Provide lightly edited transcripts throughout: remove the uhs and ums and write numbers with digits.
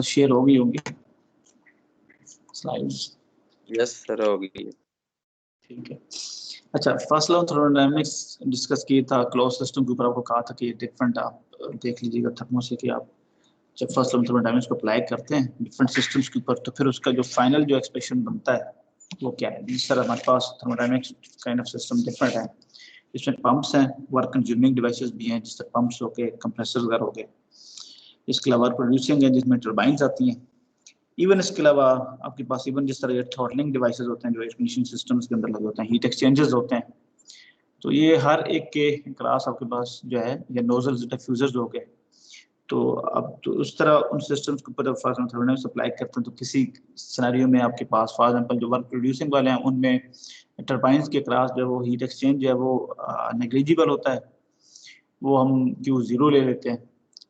Share हो गई होगी स्लाइड्स। यस सर होगी। ठीक है। अच्छा, फर्स्ट लॉ थर्मोडायनेमिक्स डिस्कस किया था, क्लोज सिस्टम के ऊपर आपको कहा था कि डिफरेंट आप देख लीजिएगा थर्मो से कि आप जब फर्स्ट लॉ थर्मोडायनेमिक्स को अप्लाई करते हैं डिफरेंट सिस्टम्स के ऊपर तो फिर उसका जो फाइनल जो एक्सप्रेशन बनता है वो क्या है। जिस तरह हमारे पास thermodynamics kind of system different है, इसमें पंप्स हैं, वर्क कंज्यूमिंग डिवाइसेस भी हैं जिससे पंप्स हो गए, कंप्रेसर वगैरह हो गए। इसके अलावा प्रोड्यूसिंग है जिसमें टर्बाइंस आती हैं। इवन इसके अलावा आपके पास इवन जिस तरह थ्रॉटलिंग डिवाइसेस होते हैं जो एयर कंडीशनिंग सिस्टम्स के अंदर लगे होते हैं, हीट एक्सचेंजर्स होते हैं। तो ये हर एक के क्लास आपके पास जो है या नोजल्स डिफ्यूजर्स हो गए। तो अब तो उस तरह उन सिस्टम्स को ऊपर फॉर एग्जांपल सप्लाई करते हैं तो किसी सिनेरियो में आपके पास फॉर एग्जांपल जो वर्क प्रोड्यूसिंग वाले हैं उनमें टर्बाइंस के क्लास जो है वो हीट एक्सचेंज जो है वो नेग्लिजिबल होता है, वो हम Q0 ले लेते हैं।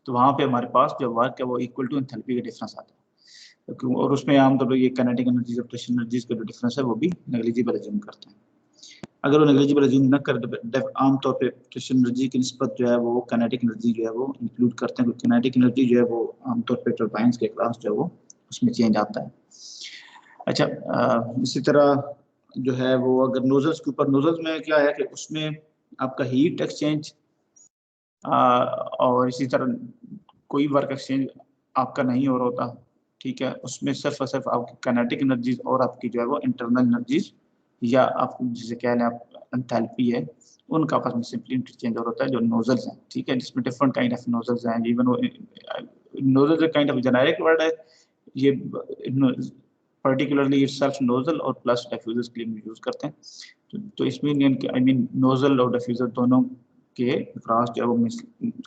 तो वहाँ पे हमारे पास जो वर्क है वो इक्वल टू एंथैल्पी का डिफरेंस आता है और उसमें आमतौर पर ये काइनेटिक एनर्जीज और प्रेशर एनर्जीज का जो डिफरेंस है वो भी नेग्लिजिबल एज्यूम करते हैं। अगर वो नेग्लिजिबल एज्यूम न कर आमतौर पे प्रेशर एनर्जी की निस्बत जो है वो काइनेटिक एनर्जी जो है वो इंक्लूड करते हैं, क्योंकि काइनेटिक एनर्जी जो है वो आमतौर पे टर्बाइंस के क्लास जो है वो उसमें चेंज आता है। अच्छा, इसी तरह जो है वो अगर नोजल्स के ऊपर, नोजल्स में क्या है कि उसमें आपका हीट एक्सचेंज और इसी तरह कोई वर्क एक्सचेंज आपका नहीं हो रहा होता, ठीक है। उसमें सिर्फ और सिर्फ आपकी काइनेटिक एनर्जीज और आपकी जो है वो इंटरनल एनर्जीज या आप जिसे कह लें आप एंथैल्पी है, उनका आपस में सिंपली इंटरचेंज हो रहा है जो नोजल्स हैं, ठीक है। जिसमें डिफरेंट काइंड ऑफ नोजल्स हैं, इवन वो नोजल एक काइंड ऑफ जेनेरिक वर्ड है, ये पर्टिकुलरली इटसेल्फ नोजल और प्लस डिफ्यूजर्स के लिए यूज करते हैं। तो इसमें आई मीन नोजल और डिफ्यूजर दोनों के क्रॉस जो है वो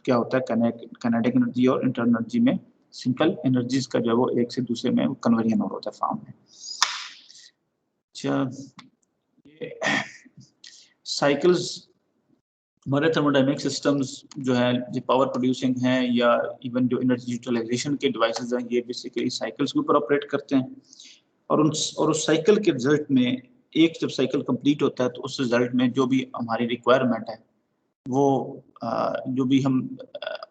क्या होता है, काइनेटिक एनर्जी और इंटरनल एनर्जी में सिंपल एनर्जीज का जो है वो एक से दूसरे में कन्वर्जन हो रहा है फॉर्म में। अच्छा, ये साइकिल्स हमारे थर्मोडायनेमिक सिस्टम्स जो है जो पावर प्रोड्यूसिंग है या इवन जो एनर्जी यूटिलाइजेशन के डिवाइसेस हैं, ये बेसिकली साइकिल्स के ऊपर ऑपरेट करते हैं। और उस साइकिल के रिजल्ट में एक जब साइकिल कंप्लीट होता है तो उस रिजल्ट में जो भी हमारी रिक्वायरमेंट है वो जो भी हम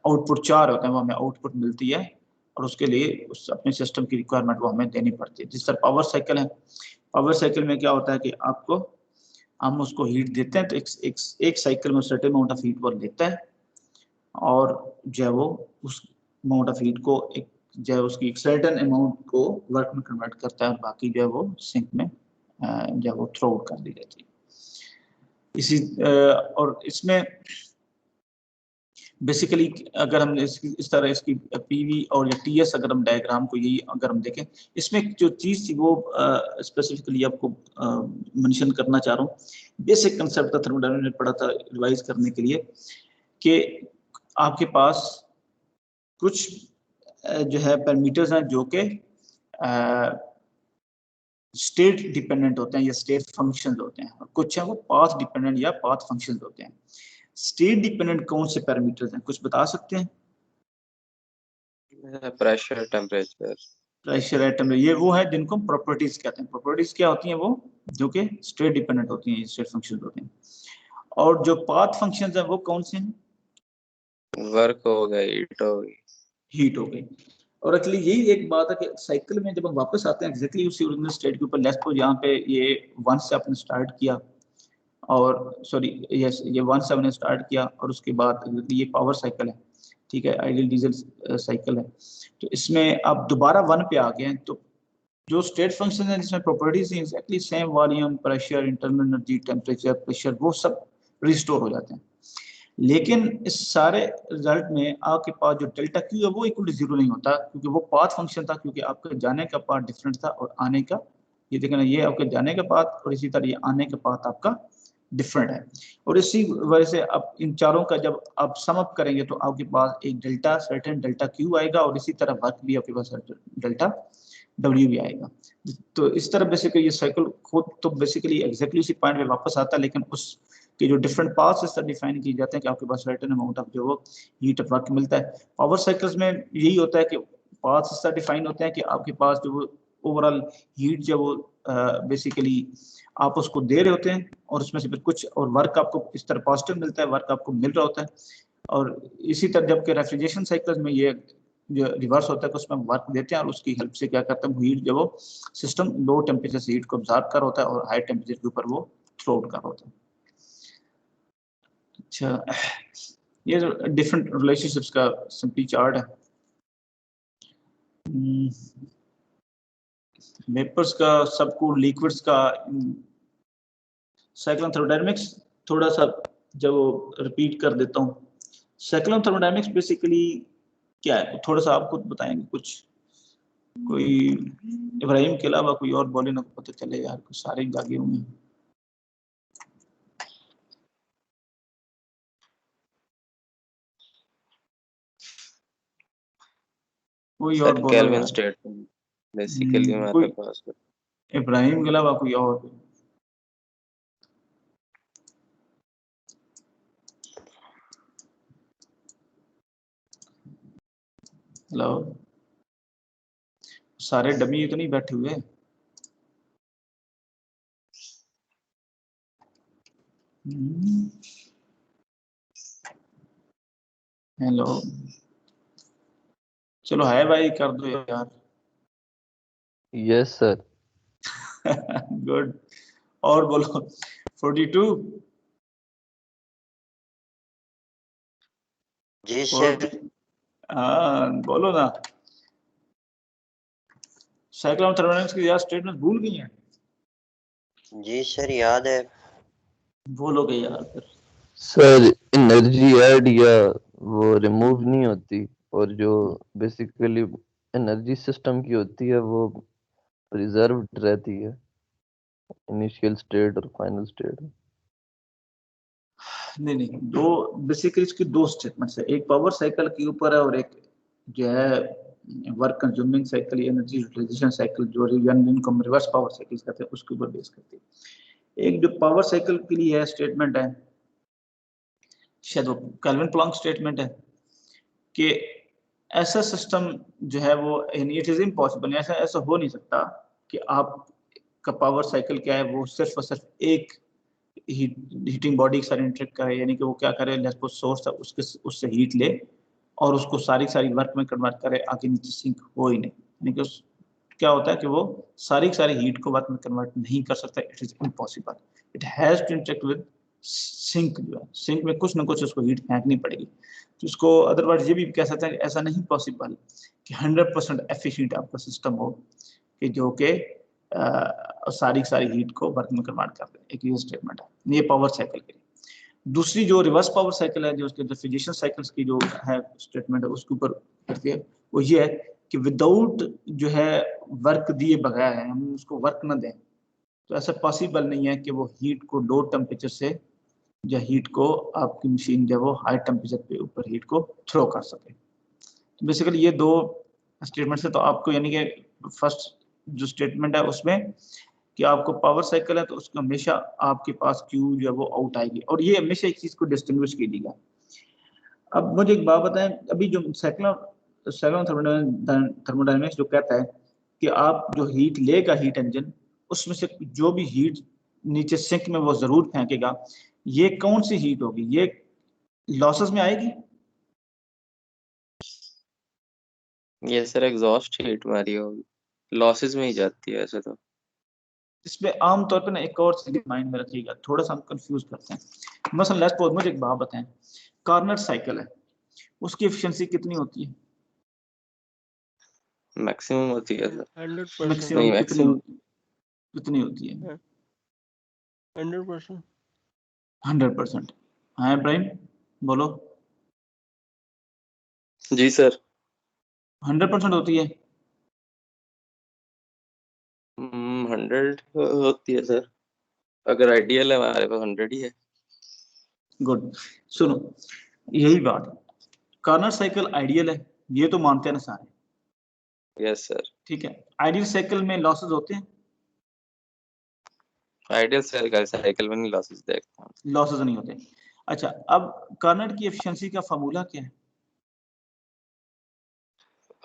आउटपुट चाह रहे होते हैं वो हमें आउटपुट मिलती है और उसके लिए उस अपने सिस्टम की रिक्वायरमेंट वो हमें देनी पड़ती है। जिस तरह पावर साइकिल है, पावर साइकिल में क्या होता है कि आपको हम उसको हीट देते हैं तो एक साइकिल में सर्टेन अमाउंट ऑफ हीट वो लेता है और जो है वो उस अमाउंट ऑफ हीट को एक जो है उसकी एक सर्टेन अमाउंट को वर्क में कन्वर्ट करता है और बाकी जो है वो सिंक में जो है वो थ्रो आउट कर दी जाती है। इसी और इसमें बेसिकली अगर हम इस तरह इसकी पीवी और या टीएस अगर हम डायग्राम को यही अगर हम देखें, इसमें जो चीज़ थी वो स्पेसिफिकली आपको मेंशन करना चाह रहा हूँ। बेसिक कंसेप्ट था थर्मोडायनामिक्स पढ़ा था रिवाइज करने के लिए कि आपके पास कुछ जो है पैरामीटर्स हैं जो कि स्टेट डिपेंडेंट होते हैं या स्टेट फंक्शंस होते हैं, और कुछ है वो पाथ डिपेंडेंट या पाथ फंक्शंस होते हैं। स्टेट डिपेंडेंट कौन से पैरामीटर्स हैं, कुछ बता सकते हैं? प्रेशर, टेम्परेचर, प्रेशर एटम, ये वो है जिनको हम प्रॉपर्टीज कहते हैं। प्रॉपर्टीज क्या होती हैं? वो जो कि स्टेट डिपेंडेंट होती हैं, स्टेट फंक्शंस होते हैं। और जो पाथ फंक्शंस हैं वो कौन से हैं? वर्क हो गई, हीट हो गई, हीट हो गई। और एक्चुअली यही एक बात है कि साइकिल में जब हम वापस आते हैं एग्जैक्टली उसी ओरिजिनल स्टेट के ऊपर, लेट्स सपोज यहाँ पे ये 1 से आपने स्टार्ट किया और सॉरी यस ये 1 से हमने स्टार्ट किया और उसके बाद ये पावर साइकिल है, ठीक है, आइडियल डीजल साइकिल है। तो इसमें आप दोबारा 1 पे आ गए हैं तो जो स्टेट फंक्शन है जिसमें प्रॉपर्टीज हैं exactly same, volume, pressure, internal energy, temperature, pressure, वो सब रिस्टोर हो जाते हैं। लेकिन इस सारे रिजल्ट में आपके पास जो डेल्टा क्यू है वो इक्वल टू 0 नहीं होता, क्योंकि वो पाथ फंक्शन था, क्योंकि आपका जाने का पाथ डिफरेंट था और आने का, ये देखना, ये आपके जाने का पाथ और इसी तरह ये आने का पाथ आपका डिफरेंट है। और इसी वजह से आप इन चारों का जब आप सम अप करेंगे तो आपके पास एक डेल्टा सर्टेन डेल्टा क्यू आएगा और इसी तरह वर्क भी आपके पास डेल्टा डब्ल्यू भी आएगा। तो इस तरह बेसिकली ये साइकिल खुद तो बेसिकली एग्जैक्टली उसी पॉइंट पे वापस आता है, लेकिन उस कि जो डिफरेंट पाथ्स इस तरह डिफाइन किए जाते हैं कि आपके पास सर्टेन अमाउंट ऑफ जो वो हीट ऑफ वर्क मिलता है। पावर साइकिल्स में यही होता है कि पाथ्स इस तरह डिफाइन होते हैं कि आपके पास जो ओवरऑल हीट जो वो बेसिकली आप उसको दे रहे होते हैं और उसमें से फिर कुछ और वर्क आपको इस तरह पॉजिटिव मिलता है, वर्क आपको मिल रहा होता है। और इसी तरह जबकि रेफ्रिजरेशन साइकिल्स में ये जो रिवर्स होता है कि उसमें वर्क देते हैं और उसकी हेल्प से क्या करते हैं, हीट जो वो सिस्टम लो टेम्परेचर से हीट को ऑब्जॉर्ब कर होता है और हाई टेम्परेचर के ऊपर वो थ्रो आउट कर होता है। अच्छा, ये जो डिफरेंट रिलेशनशिप्स का सिंपली चार्ट है वेपर्स का, सबकूल लिक्विड्स का, साइक्लोन थर्मोडायनेमिक्स थोड़ा सा जब रिपीट कर देता हूँ। साइक्लोन थर्मोडायनेमिक्स बेसिकली क्या है, थोड़ा सा आप खुद बताएंगे कुछ, कोई इब्राहिम के अलावा कोई और बोले ना, पता चले यार, कुछ सारे जागे हुए हैं। कोई और सर बोलो केल्विन यार। स्टेटमेंट बेसिकली हमारे कोई पास। इब्राहिम के अलावा कोई और। हेलो, सारे डमी तो नहीं बैठे हुए। हेलो, चलो हाय भाई कर दो यार। Yes sir. गुड, और बोलो 42। जी सर। हाँ बोलो ना, साइक्लोन थर्मोडायनेमिक्स की यार स्टेटमेंट भूल गई हैं? जी सर याद है। बोलोगे यार फिर। सर एनर्जी ऐड या वो रिमूव नहीं होती, और जो बेसिकली एनर्जी सिस्टम की होती है वो प्रिजर्व्ड रहती है, इनिशियल स्टेट और फाइनल स्टेट। नहीं, दो बेसिकली इसकी दो स्टेटमेंट्स है, एक पावर साइकिल के ऊपर है और एक जो है work consuming cycle, energy utilisation cycle, जो जिनको हम रिवर्स पावर साइकिल कहते हैं, उसके ऊपर बेस करती है। एक जो पावर साइकिल के लिए है स्टेटमेंट है, शायद वो केल्विन प्लैंक स्टेटमेंट है कि ऐसा सिस्टम जो है वो इट इज इम्पॉसिबल, ऐसा हो नहीं सकता कि आप का पावर साइकिल क्या है, वो सिर्फ और सिर्फ एक हीटिंग बॉडी के साथ इंटरेक्ट करे, यानी कि वो क्या करे, सोर्स है उसके उससे हीट ले और उसको सारी वर्क में कन्वर्ट करे, आगे नीचे सिंक हो ही नहीं। यानी कि क्या होता है कि वो सारी हीट को वर्क में कन्वर्ट नहीं कर सकता, it is impossible. It has to interact with sink, जो है सिंक में कुछ ना कुछ उसको हीट फेंकनी पड़ेगी। तो उसको अदरवाइज ये भी कह सकते हैं कि ऐसा नहीं पॉसिबल कि 100% एफिशिएंट आपका सिस्टम हो कि जो कि सारी हीट को वर्क में कन्वर्ट कर दे। एक ये स्टेटमेंट है, ये पावर साइकिल के लिए। दूसरी जो रिवर्स पावर साइकिल है, जो उसके रेफ्रिजरेशन साइकिल्स की जो है स्टेटमेंट है, उसके ऊपर करती है, वो ये है कि विदाउट जो है वर्क दिए बगैर है, हम उसको वर्क ना दें तो ऐसा पॉसिबल नहीं है कि वो हीट को लो टेम्परेचर से या हीट को आपकी मशीन जो वो हाई टेम्परेचर पे ऊपर हीट को थ्रो कर सके। तो बेसिकली ये दो स्टेटमेंट है। तो आपको यानी कि फर्स्ट जो स्टेटमेंट है उसमें कि आपको पावर साइकिल है तो उसका हमेशा आपके पास क्यू जो है वो आउट आएगी, और ये हमेशा एक चीज को डिस्टिंग्विश कीजिएगा। अब मुझे एक बात बताएं, अभी जो साइक्लोन थर्मोडायनेमिक्स जो कहता है कि आप जो हीट लेगा हीट इंजन, उसमें से जो भी हीट नीचे सिंक में वो जरूर फेंकेगा, ये कौन सी हीट होगी, ये लॉसेस में आएगी? ये सर एग्जॉस्ट हीट हमारी होगी, लॉसेस में ही जाती है ऐसे तो। इसमें आमतौर पर ना एक और चीज माइंड में रखिएगा, थोड़ा सा हम कंफ्यूज करते हैं। मसलन लेट्स सपोज, मुझे एक बात बताएं, कार्नट साइकिल है, उसकी एफिशिएंसी कितनी होती है? मैक्सिमम होती है सर। 100%। मैक्सिमम नहीं, कितनी मैक्सिमम होती कितनी होती है? 100%। 100%। हाँ इब्राहिम बोलो। जी सर। 100% होती है? 100 होती है सर, अगर आइडियल है हमारे पास 100 ही है। गुड, सुनो यही बात है, कार्नट साइकिल आइडियल है, ये तो मानते हैं ना सारे। Yes sir. ठीक है, आइडियल साइकिल में लॉसेस होते हैं? आइडियल सेल का साइकिल में नहीं लॉसेस देखता हूँ। लॉसेस नहीं होते। अच्छा, अब कार्नट की एफिशिएंसी का फार्मूला क्या है?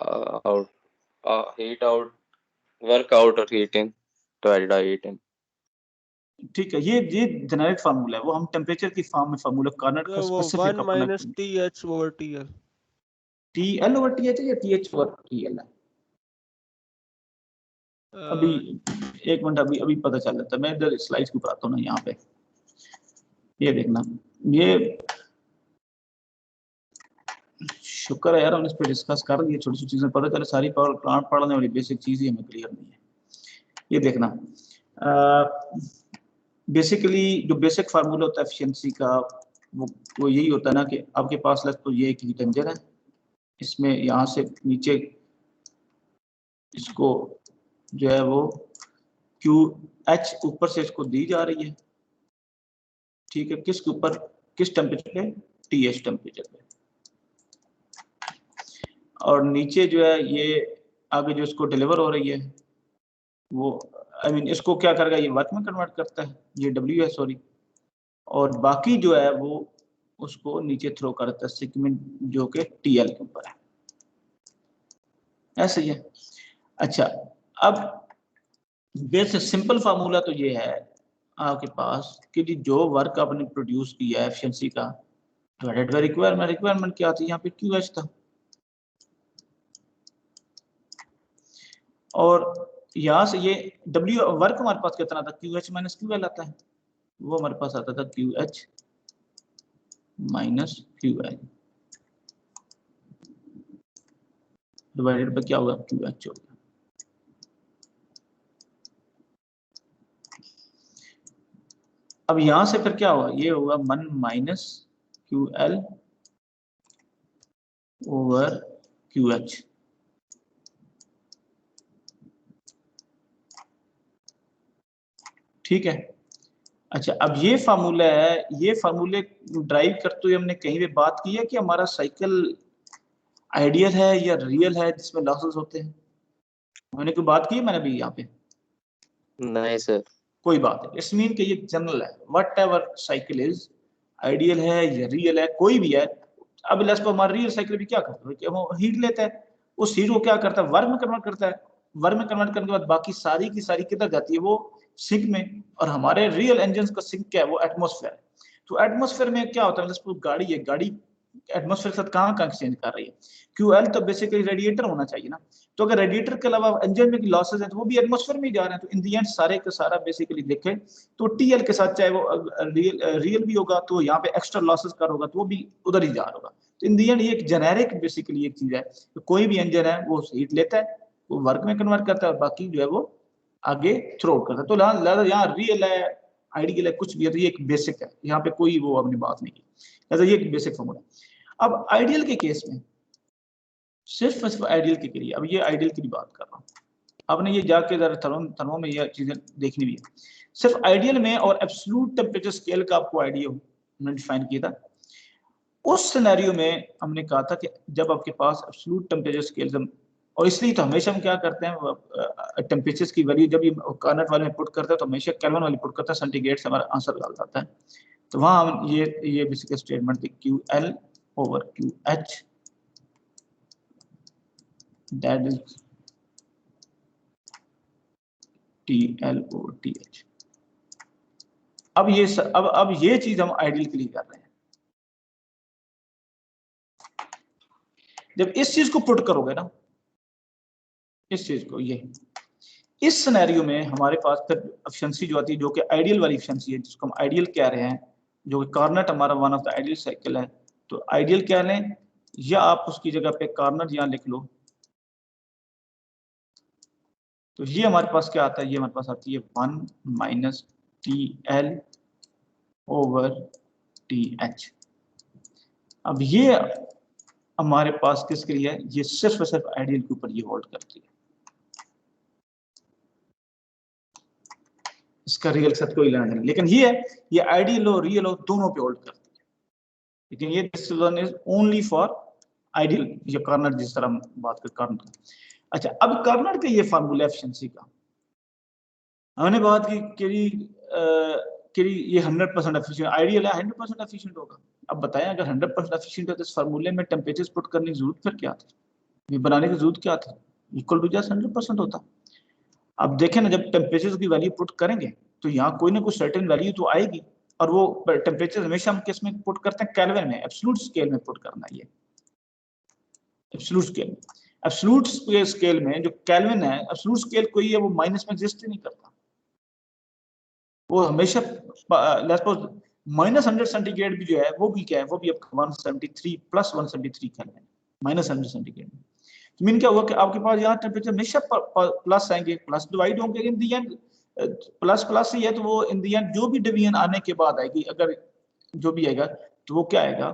Out heat out work out और heat in divided by heat in. ठीक है, ये जेनेरिक फार्मूला है, वो हम टेम्परेचर की फॉर्म में फार्मूला कार्नट का वो specific 1 minus TH over TL। TL over TH या TH ओवर TL है? अभी एक मिनट, अभी पता चल जाता है। मैं इधर स्लाइड्स के ऊपर आता हूँ ना, यहाँ पे ये देखना, ये शुक्र है यार हम इस पे डिस्कस कर रही है, छोटी छोटी चीजें पता चले, सारी प्लांट पढ़ने वाली बेसिक चीज ही हमें क्लियर नहीं है। ये देखना, बेसिकली जो बेसिक फार्मूला होता है एफिशिएंसी का, वो यही होता है ना कि आपके पास लग तो ये एक हीट इंजन है, इसमें यहाँ से नीचे इसको जो है वो QH ऊपर से इसको दी जा रही है, ठीक है, किसके ऊपर, किस टेम्परेचर पे, TH टेम्परेचर पे, और नीचे जो है ये आगे जो इसको डिलीवर हो रही है वो इसको क्या करेगा, ये वर्क में कन्वर्ट करता है, ये W है सॉरी, और बाकी जो है वो उसको नीचे थ्रो करता है सेगमेंट जो कि TL के ऊपर है, ऐसे ही है। अच्छा, अब बेसिक सिंपल फार्मूला तो ये है आपके पास कि जी जो वर्क आपने प्रोड्यूस किया है एफिशिएंसी का डिवाइडेड बाय रिक्वायरमेंट, रिक्वायरमेंट क्या थी यहाँ पे QH था, और यहाँ से ये W वर्क हमारे पास कितना था, QH माइनस QL आता है, वो हमारे पास आता था QH minus QL divided by क्या होगा, QH होगा। अब यहां से फिर क्या होगा, ये होगा 1 माइनस QL ओवर QH, ठीक है। अच्छा, अब ये फार्मूला है, ये फार्मूले ड्राइव करते हुए हमने कहीं पे बात की है कि हमारा साइकिल आइडियल है या रियल है जिसमें लॉसेस होते हैं, मैंने कोई बात की है मैंने भी यहाँ पे? नहीं सर। कोई बात है, इट्स मीन कि ये जनरल है, what ever cycle is, ideal है या रियल है, कोई भी है। अब लेट्स सपोज हमारा रियल साइकिल भी क्या करता है कि वो हीट लेता है, उस हीट को क्या करता है, वर्क में कन्वर्ट करता है, वर्क में कन्वर्ट करने के बाद बाकी सारी की सारी किधर जाती है, वो सिंक में, और हमारे रियल इंजन का सिंक क्या है, वो एटमॉस्फेयर है। तो एटमॉस्फेयर में क्या होता है, लेट्स सपोज गाड़ी है, गाड़ी एटमॉस्फेयर के साथ कहाँ एक्सचेंज कर रही है, QL तो बेसिकली रेडिएटर होना चाहिए ना, तो अगर रेडिएटर के अलावा इंजन में लॉसेस हैं तो वो भी एटमॉस्फेयर में ही जा रहे हैं, तो इन दी एंड सारे का सारा बेसिकली देखें तो TL के साथ चाहे वो रियल भी होगा तो यहाँ पे एक्स्ट्रा लॉसेस कर होगा तो वो भी उधर ही जा रहा होगा। तो इन दी एंड ये एक जेनेरिक बेसिकली एक चीज है, तो कोई भी इंजन है वो हीट लेता है, वो वर्क में कन्वर्ट करता है और बाकी जो है वो आगे थ्रो करता है। तो यहाँ रियल है, आइडियल है, कुछ भी है, तो ये एक बेसिक है, यहाँ पे कोई वो अपनी बात नहीं की, ये एक बेसिक फॉर्मूला। अब आइडियल के केस में सिर्फ आइडियल के लिए, अब ये आइडियल की बात कर रहा हूँ, आपने ये जाके जरा थर्मो में ये चीजें देखनी भी है, सिर्फ आइडियल में और एब्सोल्यूट टेम्परेचर स्केल का आपको आइडिया हमने डिफाइन किया था। उस सिनेरियो में हमने कहा था कि जब आपके पास एब्सोल्यूट टेम्परेचर स्केल, और इसलिए तो हमेशा हम क्या करते हैं टेम्परेचर की वैल्यू जब ये कार्नट वाले में पुट करते हैं तो हमेशा केल्विन वाली पुट करते हैं, सेंटीग्रेड से हमारा आंसर निकल जाता है। तो वहां हम ये बेसिक स्टेटमेंट थी QL over QH that is TL over TH। अब ये चीज हम आइडियल के लिए कर रहे हैं। जब इस चीज को पुट करोगे ना, इस चीज को, ये इस सिनेरियो में हमारे पास फिर एफिशिएंसी जो आती है जो कि आइडियल वाली एफिशिएंसी है, जिसको हम आइडियल कह रहे हैं, जो कि कार्नट हमारा one of the ideal cycle है। तो आइडियल क्या लें, या आप उसकी जगह पे कार्नट यहाँ लिख लो, तो ये हमारे पास क्या आता है, ये हमारे पास आती है 1 माइनस TL ओवर TH। अब ये हमारे पास किसके लिए है, ये सिर्फ और सिर्फ आइडियल के ऊपर ये होल्ड करती है, इसका रियल के साथ कोई लेना नहीं, लेकिन ये आइडियल हो रियल हो दोनों पे होल्ड करती है, लेकिन ये this one is only for ideal, ये कार्नट जिस तरह हम बात कर कार्नट। अच्छा, अब कार्नट का ये फार्मूला एफिशिएंसी का हमने बात की कि कि ये 100% एफिशिएंट आइडियल है, 100% एफिशिएंट होगा। अब बताएं अगर 100% एफिशिएंट है तो इस फार्मूले में टेम्परेचर पुट करने की जरूरत फिर क्या थी, ये बनाने की जरूरत क्या थी, इक्वल टू जस्ट 100% होता। अब देखें ना, जब टेम्परेचर की वैल्यू पुट करेंगे तो यहाँ कोई ना कोई सर्टेन वैल्यू तो आएगी, और वो टेम्परेचर हमेशा हम किस में पुट करते हैं, केल्विन में, एब्सोल्यूट स्केल में पुट करना है। ये एब्सोल्यूट स्केल, एब्सोल्यूट स्केल में जो केल्विन है, एब्सोल्यूट स्केल कोई है वो माइनस में एग्जिस्ट ही नहीं करता, वो हमेशा लेट्स सपोज -100 सेंटीग्रेड भी जो है वो भी क्या है, वो भी आपका 173 प्लस 173 केल्विन, -100 सेंटीग्रेड। तो मीन क्या हुआ कि आपके पास यहाँ टेम्परेचर हमेशा प्लस आएंगे, प्लस डिवाइड होंगे इन दी एंड, प्लस प्लस ही है तो वो इन दी एंड जो भी डिवीजन आने के बाद आएगी, अगर जो भी आएगा तो वो क्या आएगा,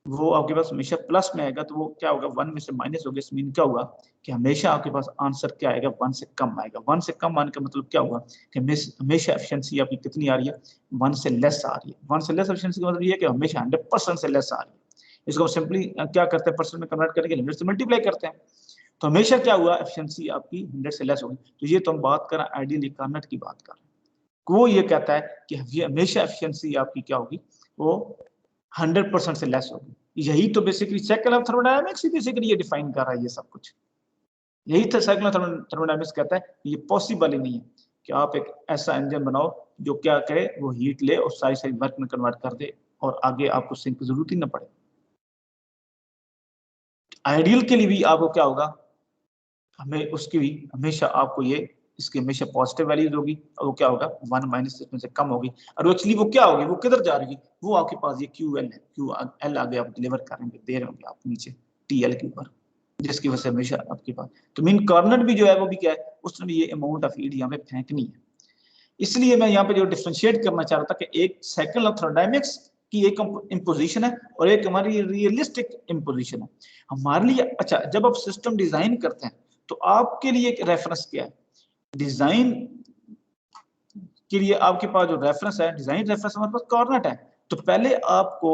वो आपके पास हमेशा प्लस में आएगा, तो वो क्या होगा 1 में से माइनस होगा। इस मीन क्या होगा कि हमेशा आपके पास आंसर क्या आएगा, 1 से कम आएगा। 1 से कम आने का मतलब क्या हुआ कि हमेशा एफिशिएंसी आपकी कितनी आ रही है, 1 से लेस आ रही है। 1 से लेस एफिशिएंसी का मतलब ये है कि हमेशा 100% से लेस आ रही है। इसको सिंपली क्या करते हैं, परसेंट में कन्वर्ट करके 100 से मल्टीप्लाई करते हैं, तो हमेशा क्या हुआ एफिशिएंसी आपकी 100 से लेस होगी। तो ये तो हम बात कर रहे हैं आइडियल इकार्नेट की बात कर रहे हैं, वो ये कहता है कि हमेशा एफिशिएंसी आपकी क्या होगी, वो 100% से लेस होगी। यही तो basically cycle of thermodynamics he basically ये डिफाइन कर रहा है ये सब कुछ। यही तो साइकिल ऑफ थर्मोडायनामिक्स कहता है ये पॉसिबल ही नहीं है कि आप एक ऐसा इंजन बनाओ जो क्या करे, वो हीट ले और सारी सारी वर्क में कन्वर्ट कर दे और आगे आपको सिंक की जरूरत ही ना पड़े। आइडियल के लिए भी आपको क्या होगा, हमें उसकी भी हमेशा आपको ये इसकी हमेशा पॉजिटिव वैल्यूज होगी, और वो क्या होगा 1 माइनस इसमें से कम होगी, और एक्चुअली वो क्या होगी, वो किधर जा रही है, वो आपके पास ये QL है, QL आगे आप डिलीवर करेंगे, दे रहे होंगे आप नीचे TL के ऊपर, जिसकी वजह से हमेशा आपके पास। तो मीन कॉर्नर भी जो है वो भी क्या है, उसमें भी ये अमाउंट ऑफ हीट यहाँ पे फेंकनी है। इसलिए मैं यहाँ पे जो डिफरेंशिएट करना चाह रहा था कि एक साइकिल ऑफ थर्मोडायनामिक्स की एक इम्पोजिशन है और एक हमारी रियलिस्टिक इम्पोजिशन है हमारे लिए। अच्छा, जब आप सिस्टम डिजाइन करते हैं तो आपके लिए एक रेफरेंस क्या है, डिजाइन के लिए आपके पास जो रेफरेंस है, डिजाइन रेफरेंस हमारे पास कॉर्नट है, तो पहले आपको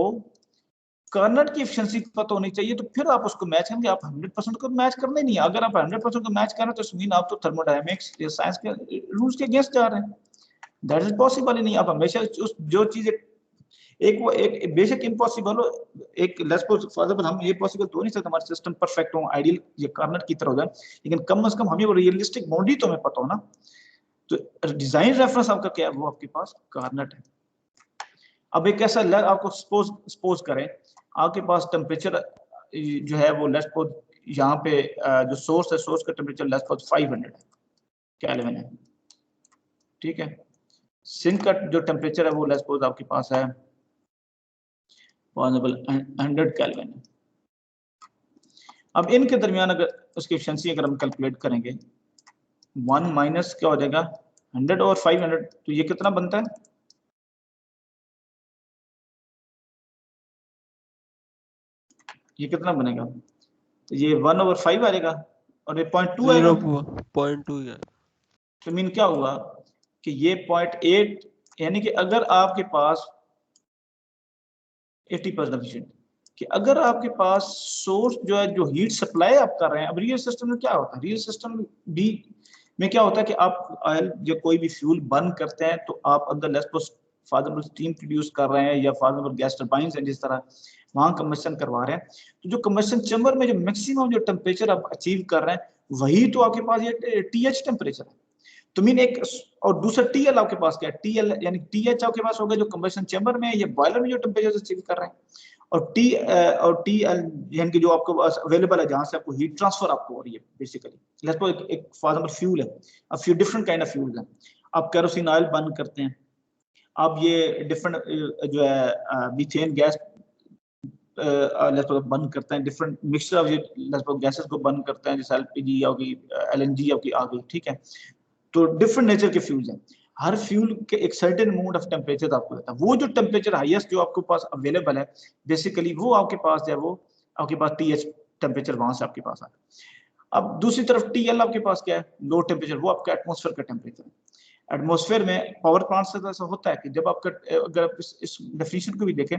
कॉर्नट की एफिशिएंसी पता होनी चाहिए, तो फिर आप उसको मैच करेंगे। आप 100% को मैच करना ही नहीं है। अगर आप 100% को मैच कर रहे हैं तो मीन आप तो थर्मोडायनामिक्स या साइंस के रूल्स के अगेंस्ट जा रहे हैं। दैट इज पॉसिबल ही नहीं। आप हमेशा उस जो चीज एक बेशक इम्पॉसिबल हो, एक लेट्स सपोज फॉर एग्जांपल हम ये पॉसिबल तो नहीं सकता हमारा सिस्टम परफेक्ट हो, आइडियल ये कॉर्नर की तरह हो जाए, लेकिन कम से कम हमें वो रियलिस्टिक बाउंड्री तो हमें पता हो ना। तो डिजाइन रेफरेंस आपका क्या है, वो आपके पास कॉर्नर है। अब एक ऐसा आपको सपोज करें आपके पास टेम्परेचर जो है वो लेट्स सपोज यहाँ पे जो सोर्स है, सोर्स का टेम्परेचर लेट्स सपोज 500 केल्विन है, ठीक है। सिंक का जो टेम्परेचर है वो लेट्स सपोज आपके पास है 100 केल्विन है। अब इनके दरमियान अगर उसकी एफिशिएंसी अगर हम कैलकुलेट करेंगे, 1 माइनस क्या हो जाएगा 100 और 500, तो ये कितना बनता है, ये कितना बनेगा, तो ये 1/5 आ जाएगा और ये 0.2 आएगा, 0.2 है। तो मीन क्या हुआ कि ये 0.8, यानी कि अगर आपके पास 80% एफिशिएंट, कि अगर आपके पास सोर्स जो है, जो हीट सप्लाई आप कर रहे हैं। अब रियल सिस्टम में क्या होता है, रियल सिस्टम भी में क्या होता है कि आप ऑयल या कोई भी फ्यूल बर्न करते हैं तो आप अंदर let's suppose for example steam produce कर रहे हैं या फॉर एग्जांपल गैस टरबाइंस हैं, जिस तरह वहां कंबशन करवा रहे हैं, तो जो कंबशन चैम्बर में जो मैक्सिमम जो टेम्परेचर आप अचीव कर रहे हैं वही तो आपके पास ये TH टेम्परेचर है। तो मीन एक और दूसरा TL आपके पास क्या है, TL यानी TH आपके पास होगा जो कंबशन चैम्बर में या बॉयलर में जो टेम्परेचर अचीव कर रहे हैं, और TL यानी कि जो आपको अवेलेबल है जहां से आपको हीट ट्रांसफर आपको हो रही है बेसिकली। लेट्स सपोज एक फॉर एग्जांपल फ्यूल है, अब few different kind of fuels हैं, आप केरोसिन ऑयल बर्न करते हैं, आप ये डिफरेंट जो है methane gas let's suppose burn करते हैं, different mixture of let's suppose gases को बर्न करते हैं, जैसे LPG या LNG आपकी आ गई, ठीक है। तो डिफरेंट नेचर के फ्यूल्स हैं, हर फ्यूल के एक सर्टेन अमाउंट ऑफ टेम्परेचर आपको देता है। वो जो टेम्परेचर हाईएस्ट जो आपके पास अवेलेबल है बेसिकली वो आपके पास है, वो आपके पास TH टेम्परेचर वहां से आपके पास आ। अब दूसरी तरफ TL आपके पास क्या है, लो टेम्परेचर, वो आपका एटमॉस्फेयर का टेम्परेचर है। एटमॉस्फेयर में पावर प्लांट से ऐसा होता है कि जब आपका अगर आप इस डेफिनेशन को भी देखें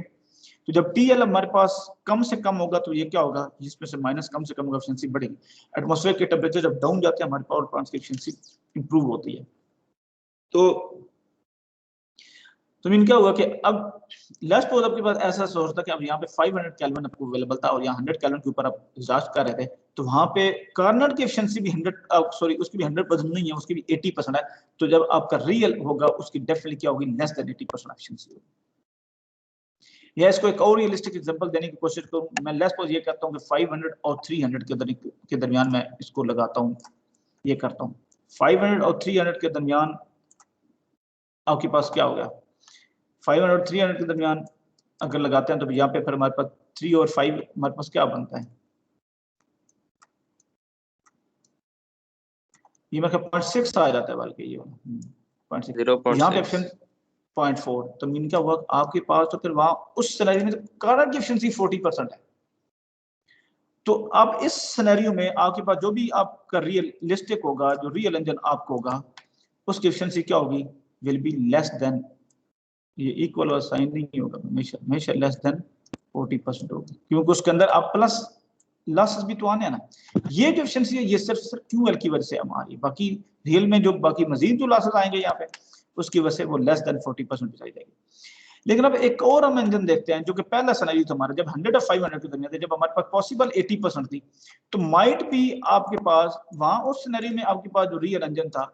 तो जब TL हमारे पास कम से कम होगा तो ये क्या होगा, जिसमें से माइनस कम से कम होगा, एफिशिएंसी बढ़ेगी। एटमॉस्फेयर के टेम्परेचर जब डाउन जाते हैं हमारे पावर प्लांट्स की एफिशिएंसी इंप्रूव होती है। तो तो मीन क्या हुआ कि अब लेट्स सपोज आपके पास ऐसा सोर्स था कि अब यहाँ पे 500 केल्विन आपको अवेलेबल था और यहाँ 100 केल्विन के ऊपर आप एग्जॉस्ट कर रहे थे, तो वहां पे कार्नर की एफिशिएंसी भी 100 सॉरी उसकी भी 100% नहीं है, उसकी भी 80% है। तो जब आपका रियल होगा उसकी डेफिनेटली क्या होगी, लेस देन 80% एफिशिएंसी होगी। या इसको एक और रियलिस्टिक एग्जांपल देने की कोशिश करूं, मैं लेट्स सपोज ये करता हूं कि 500 और 300 के दरमियान मैं इसको लगाता हूं, ये करता हूं 500 और 300 के दरमियान आपके पास क्या हो गया, 500 और 300 के दरमियान अगर लगाते हैं तो यहाँ पे फिर हमारे पास 3 और 5 हमारे पास क्या बनता है, ये मेरे 0.6 आ जाता है, बल्कि ये 0.6 तो यहाँ पे 0.4, तो मीन क्या हुआ आपके पास, तो फिर वहां उस सिनेरियो में कार्नर की एफिशिएंसी 40% है। तो अब इस सिनेरियो में आपके पास जो भी आपका रियलिस्टिक होगा, जो रियल इंजन आपको होगा, उसकी एफिशिएंसी क्या होगी, विल बी लेस देन, ये इक्वल वाला साइन नहीं होगा, हमेशा हमेशा लेस देन 40% होगी, क्योंकि उसके अंदर आप प्लस लॉसेस भी तो आने हैं ना। ये जो एफिशिएंसी है ये सिर्फ क्यूएल की वजह से हमारी, बाकी रियल में जो बाकी मजीद जो लॉसेस आएंगे यहाँ पे उसकी वजह से वो लेस देन 40% बचाई जाएगी। लेकिन अब एक और हम इंजन देखते हैं जो कि पहला सिनेरियो था हमारा, जब 100 और 500 के दरमियान थे, जब हमारे पास पॉसिबल 80% थी, तो माइट भी आपके पास वहां उस सिनेरियो में आपके पास जो रियल इंजन था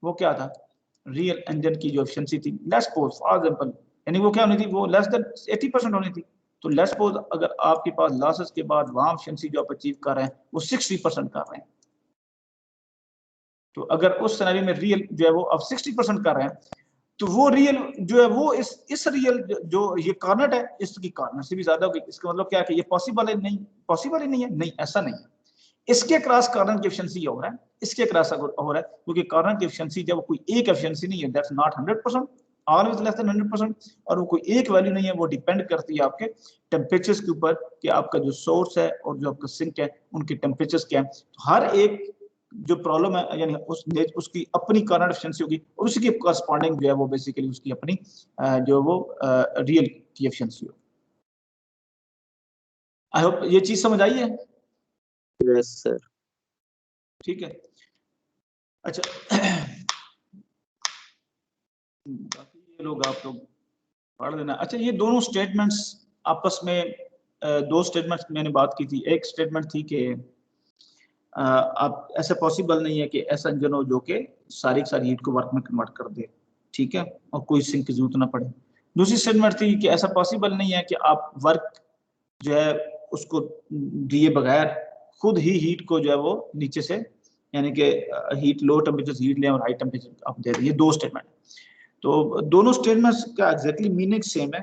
वो क्या था, रियल इंजन की जो एफिशिएंसी थी लेट्स सपोज फॉर एग्जांपल, यानी वो क्या होनी थी, वो लेस देन 80% होनी थी। तो लेट्स सपोज अगर आपके पास लॉसेस के बाद वहां एफिशिएंसी जो आप अचीव कर रहे हैं वो 60% कर रहे हैं, तो अगर उस सिनेरियो में रियल जो है वो अब 60% कर रहे हैं, तो वो रियल जो है वो इस रियल जो ये कार्नर है इसकी कार्नर से भी ज्यादा होगी। इसका मतलब क्या है कि ये पॉसिबल है, नहीं पॉसिबल ही नहीं है, नहीं ऐसा नहीं है। इसके क्रॉस कार्नर की एफिशिएंसी हो रहा है, इसके क्रॉस हो रहा है, क्योंकि कार्नर की एफिशिएंसी जब कोई एक एफिशिएंसी नहीं है, that's not 100%, always less than 100%, और वो कोई एक वैल्यू नहीं है, वो डिपेंड करती है आपके टेम्परेचर्स के ऊपर कि आपका जो सोर्स है और जो आपका सिंक है उनके टेम्परेचर्स क्या है। तो हर एक जो प्रॉब्लम है यानी उसकी अपनी कार्नर एफिशिएंसी होगी और उसी के कॉरस्पॉन्डिंग जो है वो बेसिकली उसकी अपनी जो वो रियल की एफिशिएंसी हो। आई होप ये चीज समझ आई है। Yes sir. ठीक है, अच्छा बाकी ये लोग आप लोग पढ़ लेना। अच्छा ये दोनों स्टेटमेंट्स आपस में दो स्टेटमेंट्स मैंने बात की थी, एक स्टेटमेंट थी कि आप ऐसा पॉसिबल नहीं है कि ऐसा इंजन हो जो कि सारी की सारी हीट को वर्क में कन्वर्ट कर दे, ठीक है, और कोई सिंक की जरूरत ना पड़े। दूसरी स्टेटमेंट थी कि ऐसा पॉसिबल नहीं है कि आप वर्क जो है उसको दिए बगैर खुद ही हीट को जो है वो नीचे से यानी कि हीट लो टेम्परेचर से हीट लें और हाई टेम्परेचर आप दे दें। ये दो स्टेटमेंट, तो दोनों स्टेटमेंट्स का एग्जैक्टली मीनिंग सेम है।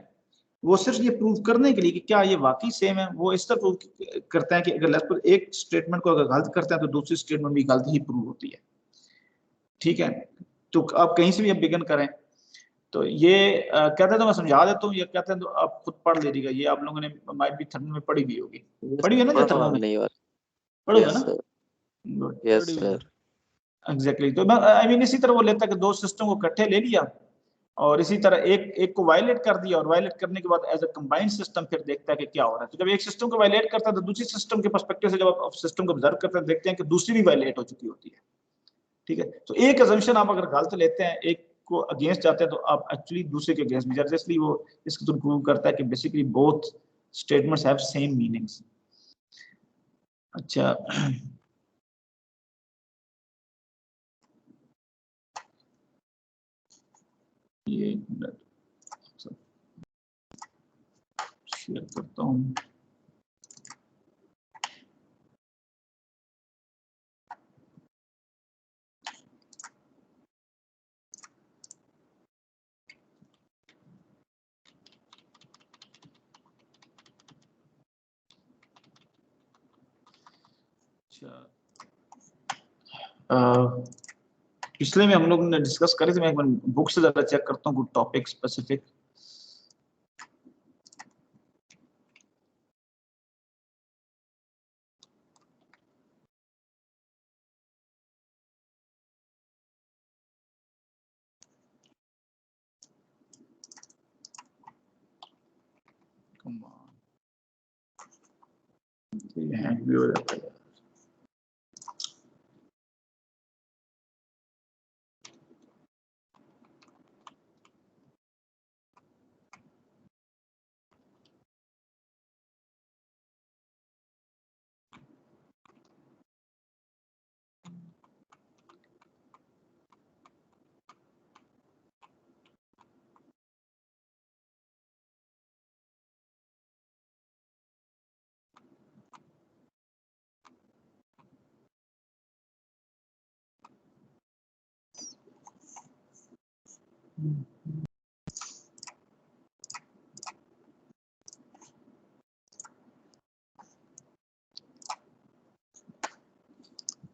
वो सिर्फ ये प्रूव करने के लिए कि क्या ये वाकई सेम है, वो इस तरह प्रूव करते हैं कि अगर लेट्स सपोज एक स्टेटमेंट को अगर गलत करते हैं तो दूसरी स्टेटमेंट भी गलत ही प्रूव होती है, ठीक है। तो आप कहीं से भी अब बिगिन करें तो ये कहते हैं तो मैं समझा देता हूँ, ये कहते हैं तो आप खुद पढ़ लीजिएगा, ये आप लोगों ने माइट भी थर्मल में पढ़ी भी होगी, पढ़ी है ना जो थर्मल में पढ़ोगे ना, गुड यस सर। एग्जैक्टली। तो मैं आई मीन इसी तरह वो लेता है कि दो सिस्टम को इकट्ठे ले लिया और इसी तरह एक को वायलेट कर दिया और वायलेट करने के बाद एज अ कंबाइंड सिस्टम फिर देखता है कि क्या हो रहा है। तो जब एक सिस्टम को वायलेट करता है तो दूसरी सिस्टम के पर्सपेक्टिव से जब आप सिस्टम को ऑब्जर्व करते हैं देखते हैं कि दूसरी भी वायलेट हो चुकी होती है, ठीक है। तो एक अजम्पशन आप अगर गलत लेते हैं, एक को अगेंस्ट जाते हैं, तो आप एक्चुअली दूसरे के अगेंस्ट भी जाते हैं, इसलिए वो इसको तो प्रूव करता है कि basically both statements have same meanings. अच्छा ये शेयर करता हूँ। पिछले में हम लोग ने डिस्कस करे थे, मैं एक बार बुक से ज्यादा चेक करता हूँ कुछ टॉपिक स्पेसिफिक। हैंग भी हो जाता है।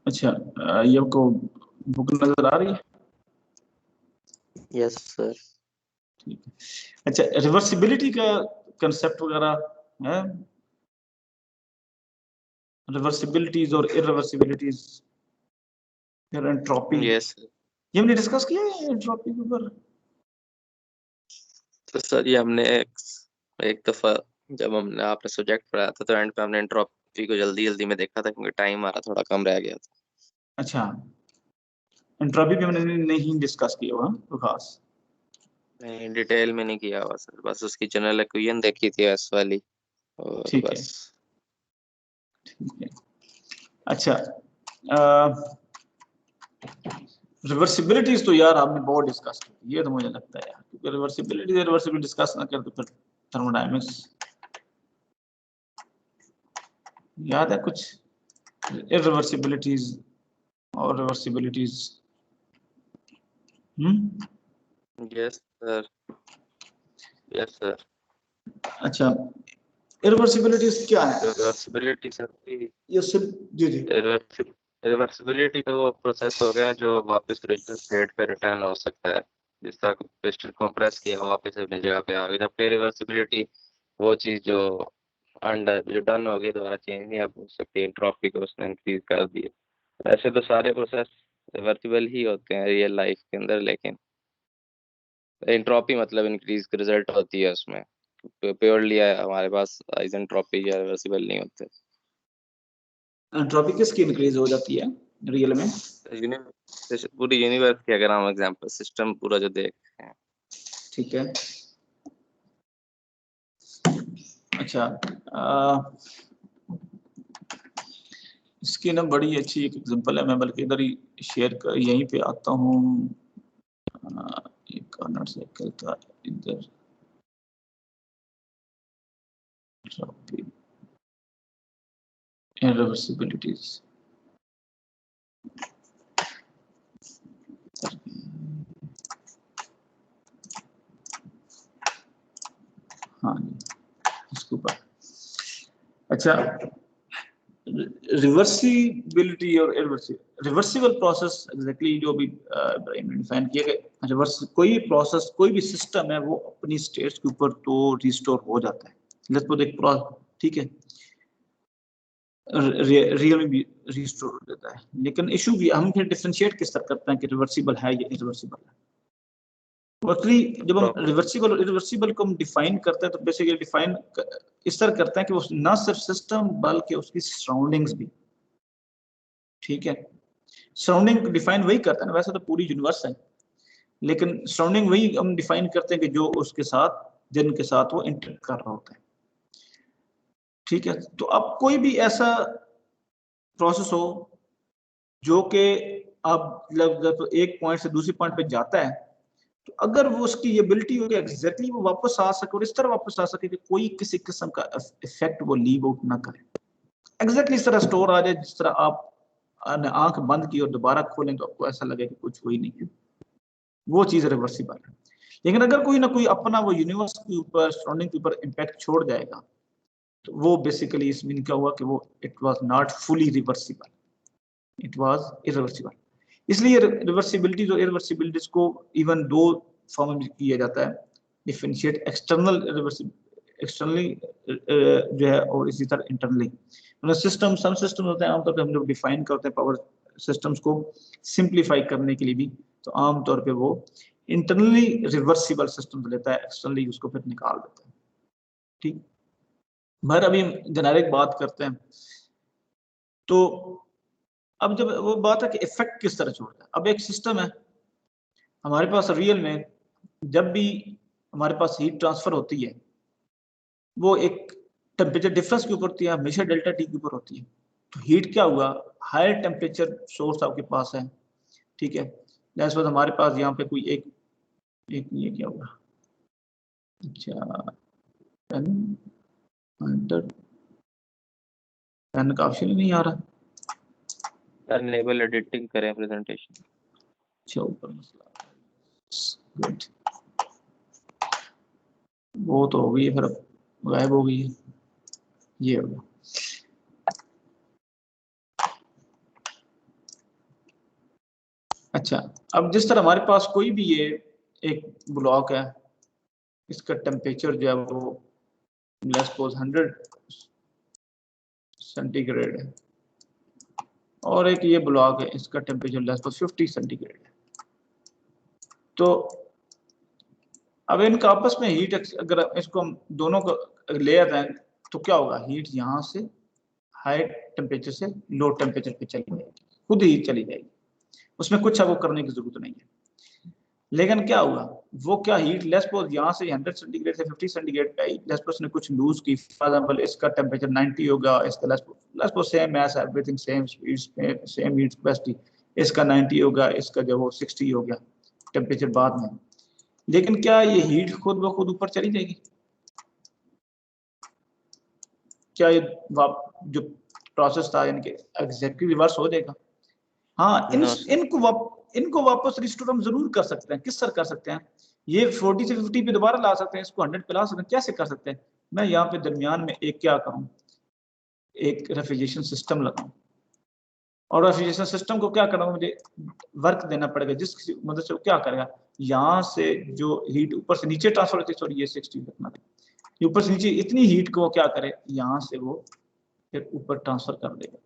अच्छा, ये आपको बुक नजर आ रही है? Yes sir. ठीक है। अच्छा, रिवर्सिबिलिटी का कंसेप्ट वगैरह है, रिवर्सिबिलिटीज और इरिवर्सिबिलिटीज, फिर एंट्रोपी, यस ये हमने डिस्कस किया है एंट्रोपी के ऊपर। तो सर ये हमने एक दफा जब हमने आपने सब्जेक्ट पढ़ाया था तो एंड पे हमने एंट्रोपी को जल्दी जल्दी में देखा था क्योंकि टाइम हमारा थोड़ा कम रह गया था। अच्छा, एंट्रोपी भी हमने नहीं डिस्कस किया हुआ तो खास। नहीं डिटेल में नहीं किया हुआ सर, बस उसकी जनरल इक्वेशन देखी थी एस वाली और ठीक है, बस। ठीक है। अच्छा, रिवर्सिबिलिटीज तो यार आपने बहुत डिस्कस की, ये तो मुझे लगता है यार, क्योंकि रिवर्सिबिलिटी डिस्कस ना कर तो फिर थर्मोडायनेमिक्स याद है कुछ? इरिवर्सिबिलिटीज और reversibilities. Yes sir, yes sir. अच्छा, इरिवर्सिबिलिटीज क्या है? रिवर्सिबिलिटी सर, ये सिर्फ जी जी रिवर्सिबिलिटी का वो प्रोसेस हो गया जो वापस ओरिजिनल स्टेट पे रिटर्न हो सकता है, जिस तरह पिस्टन कंप्रेस किया वापस अपनी जगह पे आ गई। जबकि रिवर्सिबिलिटी वो चीज जो अंडर जो डन हो गई दोबारा चेंज नहीं हो सकती, एंट्रोपी को उसने इंक्रीज कर दिया। ऐसे तो सारे प्रोसेस रिवर्सिबल ही होते हैं रियल लाइफ के अंदर, लेकिन एंट्रोपी मतलब इंक्रीज की रिजल्ट होती है उसमें। प्योरली हमारे पास आइसेंट्रोपी या रिवर्सिबल नहीं होते। एंट्रोपी किसकी इंक्रीज हो जाती है रियल में? पूरी यूनिवर्स की अगर हम एग्जांपल सिस्टम पूरा जो देख रहे हैं। ठीक है। अच्छा, इसकी ना बड़ी अच्छी एक एग्जांपल है, मैं बल्कि इधर ही शेयर कर यहीं पे आता हूँ। एक कॉर्नर सर्कल था इधर, irreversibilities। हाँ जी, इसके ऊपर। अच्छा, रिवर्सिबिलिटी और रिवर्सिबल प्रोसेस एग्जैक्टली जो भी डिफाइन किया गया। रिवर्स कोई प्रोसेस कोई भी सिस्टम है वो अपनी स्टेट्स के ऊपर तो रिस्टोर हो जाता है, लेट्स सपोज एक ठीक है, रियल में भी रिस्टोर हो जाता है, लेकिन इशू भी हम फिर डिफरेंशिएट किस तरह करते हैं कि रिवर्सिबल है या इरिवर्सिबल है। एक्चुअली जब हम रिवर्सिबल और इरिवर्सिबल को हम डिफाइन करते हैं तो बेसिकली डिफाइन इस तरह करते हैं कि वो ना सिर्फ सिस्टम बल्कि उसकी सराउंडिंग्स भी, ठीक है। सराउंडिंग डिफाइन वही करता है ना, वैसे तो पूरी यूनिवर्स है, लेकिन सराउंडिंग वही हम डिफाइन करते हैं कि जो उसके साथ जिनके साथ वो इंटर कर रहा होता है, ठीक है। तो अब कोई भी ऐसा प्रोसेस हो जो कि अब जब एक पॉइंट से दूसरी पॉइंट पे जाता है, तो अगर वो उसकी एबिलिटी हो कि एग्जैक्टली वो वापस आ सके और इस तरह वापस आ सके कि कोई किसी किस्म का इफेक्ट वो लीव आउट ना करे, एग्जैक्टली इस तरह स्टोर आ जाए जिस तरह आप आंख बंद की और दोबारा खोलें तो आपको ऐसा लगे कि कुछ हुई नहीं है, वो चीज रिवर्सिबल है। लेकिन अगर कोई ना कोई अपना वो यूनिवर्स के ऊपर सराउंडिंग के ऊपर इम्पैक्ट छोड़ जाएगा तो वो बेसिकली इस मीन क्या हुआ कि वो it was not fully reversible, it was irreversible. इसलिए रिवर्सिबिलिटी और इरिवर्सिबिलिटीज को इवन दो फॉर्म में किया जाता है, डिफरेंशिएट एक्सटर्नल एक्सटर्नली जो है और इसी तरह इंटरनली। मतलब सिस्टम सम सिस्टम होते हैं आमतौर पे हम लोग डिफाइन करते हैं पावर सिस्टम्स को सिंप्लीफाई करने के लिए भी, तो आमतौर पे वो इंटरनली रिवर्सिबल सिस्टम लेता है, एक्सटर्नली उसको फिर निकाल देता है, ठीक। मगर अभी जेनेरिक बात करते हैं तो अब जब वो बात है कि इफेक्ट किस तरह छोड़ता है, अब एक सिस्टम है हमारे पास रियल में, जब भी हमारे पास हीट ट्रांसफर होती है वो एक टेम्परेचर डिफरेंस के ऊपर होती है, हमेशा डेल्टा टी के ऊपर होती है। तो हीट क्या हुआ, हायर टेम्परेचर सोर्स आपके पास है, ठीक है। जैसे बात हमारे पास यहाँ पे कोई एक ये क्या हुआ, अच्छा पेन का ऑप्शन ही नहीं आ रहा, एनेबल एडिटिंग करें प्रेजेंटेशन। अच्छा ऊपर मसला, गुड, वो तो हो गई है, फिर गायब हो गई है, ये हो गया। अच्छा, अब जिस तरह हमारे पास कोई भी ये एक ब्लॉक है, इसका टेम्परेचर जो है वो लेट्स सपोज 100 सेंटीग्रेड है, और एक ये ब्लॉक है, इसका टेम्परेचर लेट्स सपोज 50 सेंटीग्रेड है। तो अब इनका आपस में हीट, अगर इसको हम दोनों को ले आते हैं तो क्या होगा, हीट यहाँ से हाई टेम्परेचर से लो टेम्परेचर पे चली जाएगी, खुद ही चली जाएगी, उसमें कुछ आपको करने की जरूरत नहीं है। लेकिन क्या हुआ, वो क्या हीट लेट्स सपोज यहाँ से 100 सेंटीग्रेड से 50 सेंटीग्रेड पे आई, लेट्स सपोज ने कुछ लूज की, फॉर एग्जांपल इसका टेम्परेचर 90 होगा, इसका let's suppose same mass everything same speed same heat capacity, इसका 90 होगा, इसका जो वो 60 हो गया टेम्परेचर बाद में। लेकिन क्या ये हीट खुद ब खुद ऊपर चली जाएगी? क्या ये जो प्रोसेस था इनके एग्जैक्टली रिवर्स हो जाएगा? हाँ, इनको वापस रिस्टोर हम जरूर कर सकते हैं। किस सर कर सकते हैं? ये 40 से 50 पे दोबारा ला सकते हैं, इसको 100 पे ला सकते हैं। कैसे कर सकते हैं? मैं यहाँ पे दरमियान में एक क्या करूँ, एक रेफ्रिजरेशन सिस्टम लगाऊं, और रेफ्रिजरेशन सिस्टम को क्या करना, मुझे वर्क देना पड़ेगा जिसकी मदद से वो क्या करेगा, यहाँ से जो हीट ऊपर से नीचे ट्रांसफर होती है, सॉरी ये 60 रखना, ऊपर से नीचे इतनी हीट को क्या करे, यहाँ से वो फिर ऊपर ट्रांसफर कर देगा,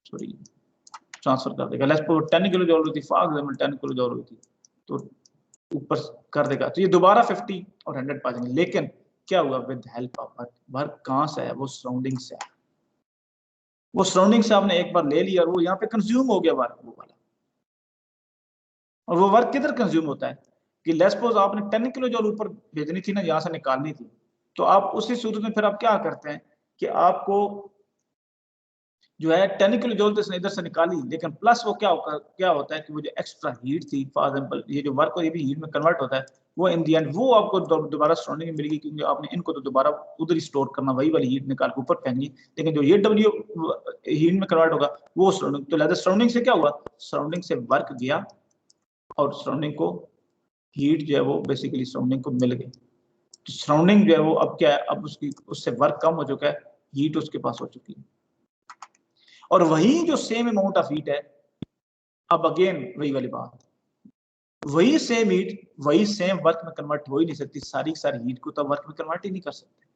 सॉरी ट्रांसफर कर देगा। लेट्स सपोज 10 किलो जूल होती, फॉर एग्जांपल 10 किलो जूल होती, तो ऊपर कर देगा, तो ये दोबारा 50 और 100 पा जाएंगे। लेकिन क्या हुआ, with help of work, work कहाँ से है, वो सराउंडिंग से है। वो सराउंडिंग से आपने एक बार ले लिया और वो यहाँ पे कंज्यूम हो गया वर्क वो वाला। और वो वर्क किधर कंज्यूम होता है कि लेट्स सपोज आपने 10 किलो जूल ऊपर भेजनी थी ना, यहाँ से निकालनी थी, तो आप उसी सूरत में फिर आप क्या करते हैं कि आपको जो है 10 किलो जूल तो इसने इधर से निकाली, लेकिन प्लस वो क्या होता है कि वो जो एक्स्ट्रा हीट थी, फॉर एग्जांपल ये जो वर्क ये भी हीट में कन्वर्ट होता है, वो इन दी एंड वो आपको दोबारा सराउंडिंग में मिलेगी, क्योंकि आपने इनको तो दोबारा उधर ही स्टोर करना, वही वाली हीट निकाल के ऊपर फेंकनी। लेकिन जो ये डब्ल्यू हीट में कन्वर्ट होगा वो सराउंडिंग, तो लेदर सराउंडिंग से क्या हुआ, सराउंडिंग से वर्क गया और सराउंडिंग को हीट जो है वो बेसिकली सराउंडिंग को मिल गई। तो सराउंडिंग जो है वो अब क्या है, अब उससे वर्क कम हो चुका है, हीट उसके पास हो चुकी है। और वही जो सेम अमाउंट ऑफ हीट है, अब अगेन वही वाली बात, वही सेम हीट वही सेम वर्क में कन्वर्ट हो ही नहीं सकती, सारी हीट को तो वर्क में कन्वर्ट ही नहीं कर सकते।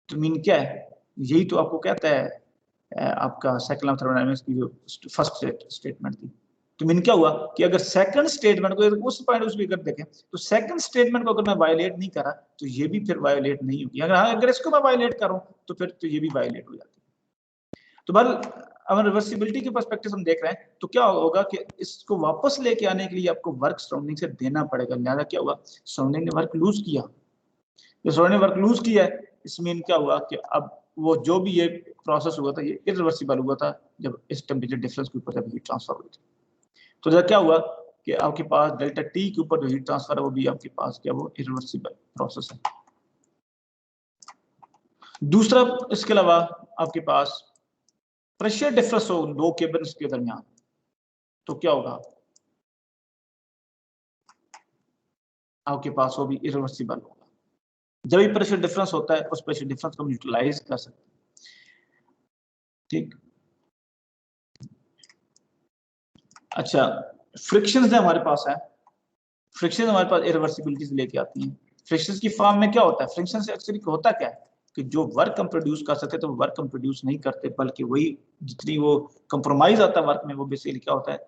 तो मीन क्या है, यही तो आपको कहता है आपका सेकंड लॉ ऑफ थर्मोडायनामिक्स की जो फर्स्ट स्टेटमेंट थी। तो मीन क्या हुआ कि अगर सेकंड स्टेटमेंट को उस पॉइंट उसमें अगर देखें, तो सेकंड स्टेटमेंट को अगर मैं वायलेट नहीं करा तो ये भी फिर वायलेट नहीं होगी। अगर इसको मैं वायलेट करूं तो फिर तो ये भी वायलेट हो जाती है। तो अगर रिवर्सिबिलिटी के पर्सपेक्टिव हम देख रहे हैं, तो क्या होगा कि इसको वापस लेके आने के लिए आपको वर्क सराउंडिंग से देना पड़ेगा। लिहाजा क्या हुआ, सराउंडिंग ने वर्क लूज किया। जो सराउंडिंग ने वर्क लूज किया है, इसमें क्या हुआ कि अब वो जो भी ये प्रोसेस हुआ था, ये इरिवर्सिबल हुआ था जब इस टेम्परेचर डिफरेंस के ऊपर जब हीट ट्रांसफर हुई थी। तो जब क्या हुआ कि आपके पास डेल्टा टी के ऊपर जो हीट ट्रांसफर है वो भी आपके पास क्या वो इरिवर्सिबल प्रोसेस है। दूसरा, इसके अलावा आपके पास प्रेशर डिफरेंस हो दो केबल्स के दरमियान, तो क्या होगा, आपके पास वो भी इरिवर्सिबल होगा। जब भी प्रेशर डिफरेंस होता है, उस प्रेशर डिफरेंस को हम यूटिलाइज कर सकते हैं। ठीक, अच्छा, फ्रिक्शंस हमारे पास है, फ्रिक्शन हमारे पास इरिवर्सिबिलिटी से लेके आती हैं। फ्रिक्शंस की फॉर्म में क्या होता है, फ्रिक्शन से एक्चुअली होता क्या है कि जो वर्क हम प्रोड्यूस कर सकते, तो वो वर्क हम प्रोड्यूस नहीं करते, बल्कि वही जितनी वो कंप्रोमाइज आता है वर्क में, वो बेसिकली क्या होता है,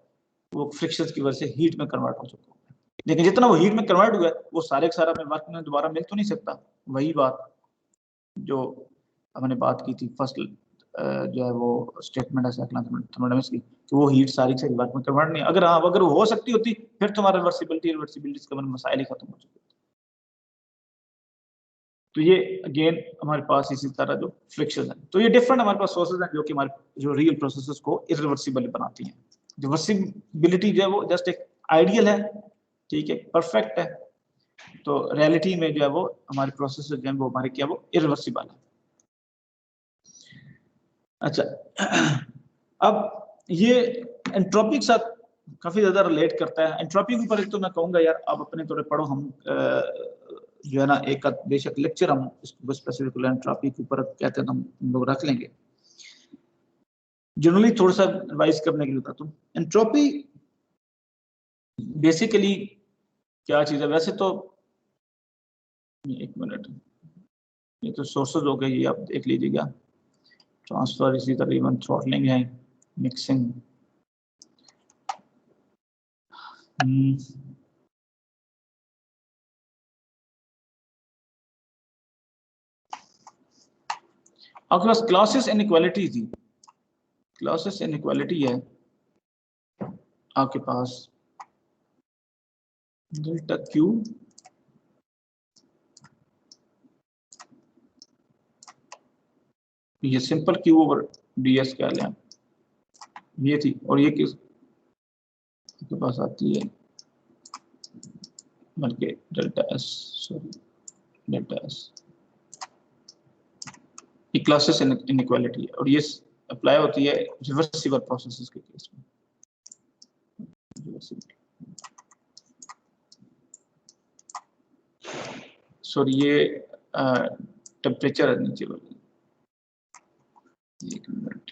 वो फ्रिक्शंस की वजह से हीट में कन्वर्ट हो चुका है। लेकिन जितना वो हीट में कन्वर्ट हुआ है, वो सारे का सारा में वर्क में दोबारा मिल तो नहीं सकता। वही बात जो हमने बात की थी फर्स्ट जो है वो स्टेटमेंट है थर्मोडायनामिक्स की, कि वो हीट सारी से वर्क में कन्वर्ट नहीं। अगर अगर वो हो सकती होती, फिर तुम्हारा रिवर्सिबिलिटी का मसाइल ही खत्म हो चुके। तो ये अगेन हमारे पास इसी तरह जो फ्रिक्शन है, तो ये डिफरेंट हमारे पास सोर्सेज हैं जो कि हमारे जो रियल प्रोसेसेस को इरिवर्सिबल बनाती हैं। रिवर्सिबिलिटी जो है वो जस्ट एक आइडियल है, ठीक है, परफेक्ट है। तो रियलिटी में जो है वो हमारे प्रोसेसेस जो है वो हमारे क्या वो इरिवर्सिबल है। अच्छा, अब ये एंट्रोपी के साथ काफी ज्यादा रिलेट करता है एंट्रोपी के ऊपर। एक तो मैं कहूंगा यार आप अपने थोड़े पढ़ो, हम जो है ना एक बेशक लेक्चर हम इसको स्पेसिफिक एंट्रोपी के ऊपर कहते हैं हम लोग रख लेंगे, जनरली थोड़ा सा रिवाइज करने के लिए बताता हूँ। एंट्रोपी बेसिकली क्या चीज है? वैसे तो एक मिनट, ये तो सोर्सेज हो गए, ये आप देख लीजिएगा। ट्रांसफर इसी तकरीबन थ्रॉटलिंग है, मिक्सिंग। आपके पास क्लासेस इनइक्वालिटी थी, क्लासेस इनइक्वालिटी है आपके पास डेल्टा क्यू ये सिंपल क्यू ओवर ds क्या लें ये थी, और ये किस के पास आती है बल्कि delta s, sorry delta s, ये क्लासेस इनइक्वालिटी है और ये अप्लाई होती है रिवर्सिबल प्रोसेसेस के केस में। सॉरी ये टेम्परेचर है नीचे वाली, एक मिनट,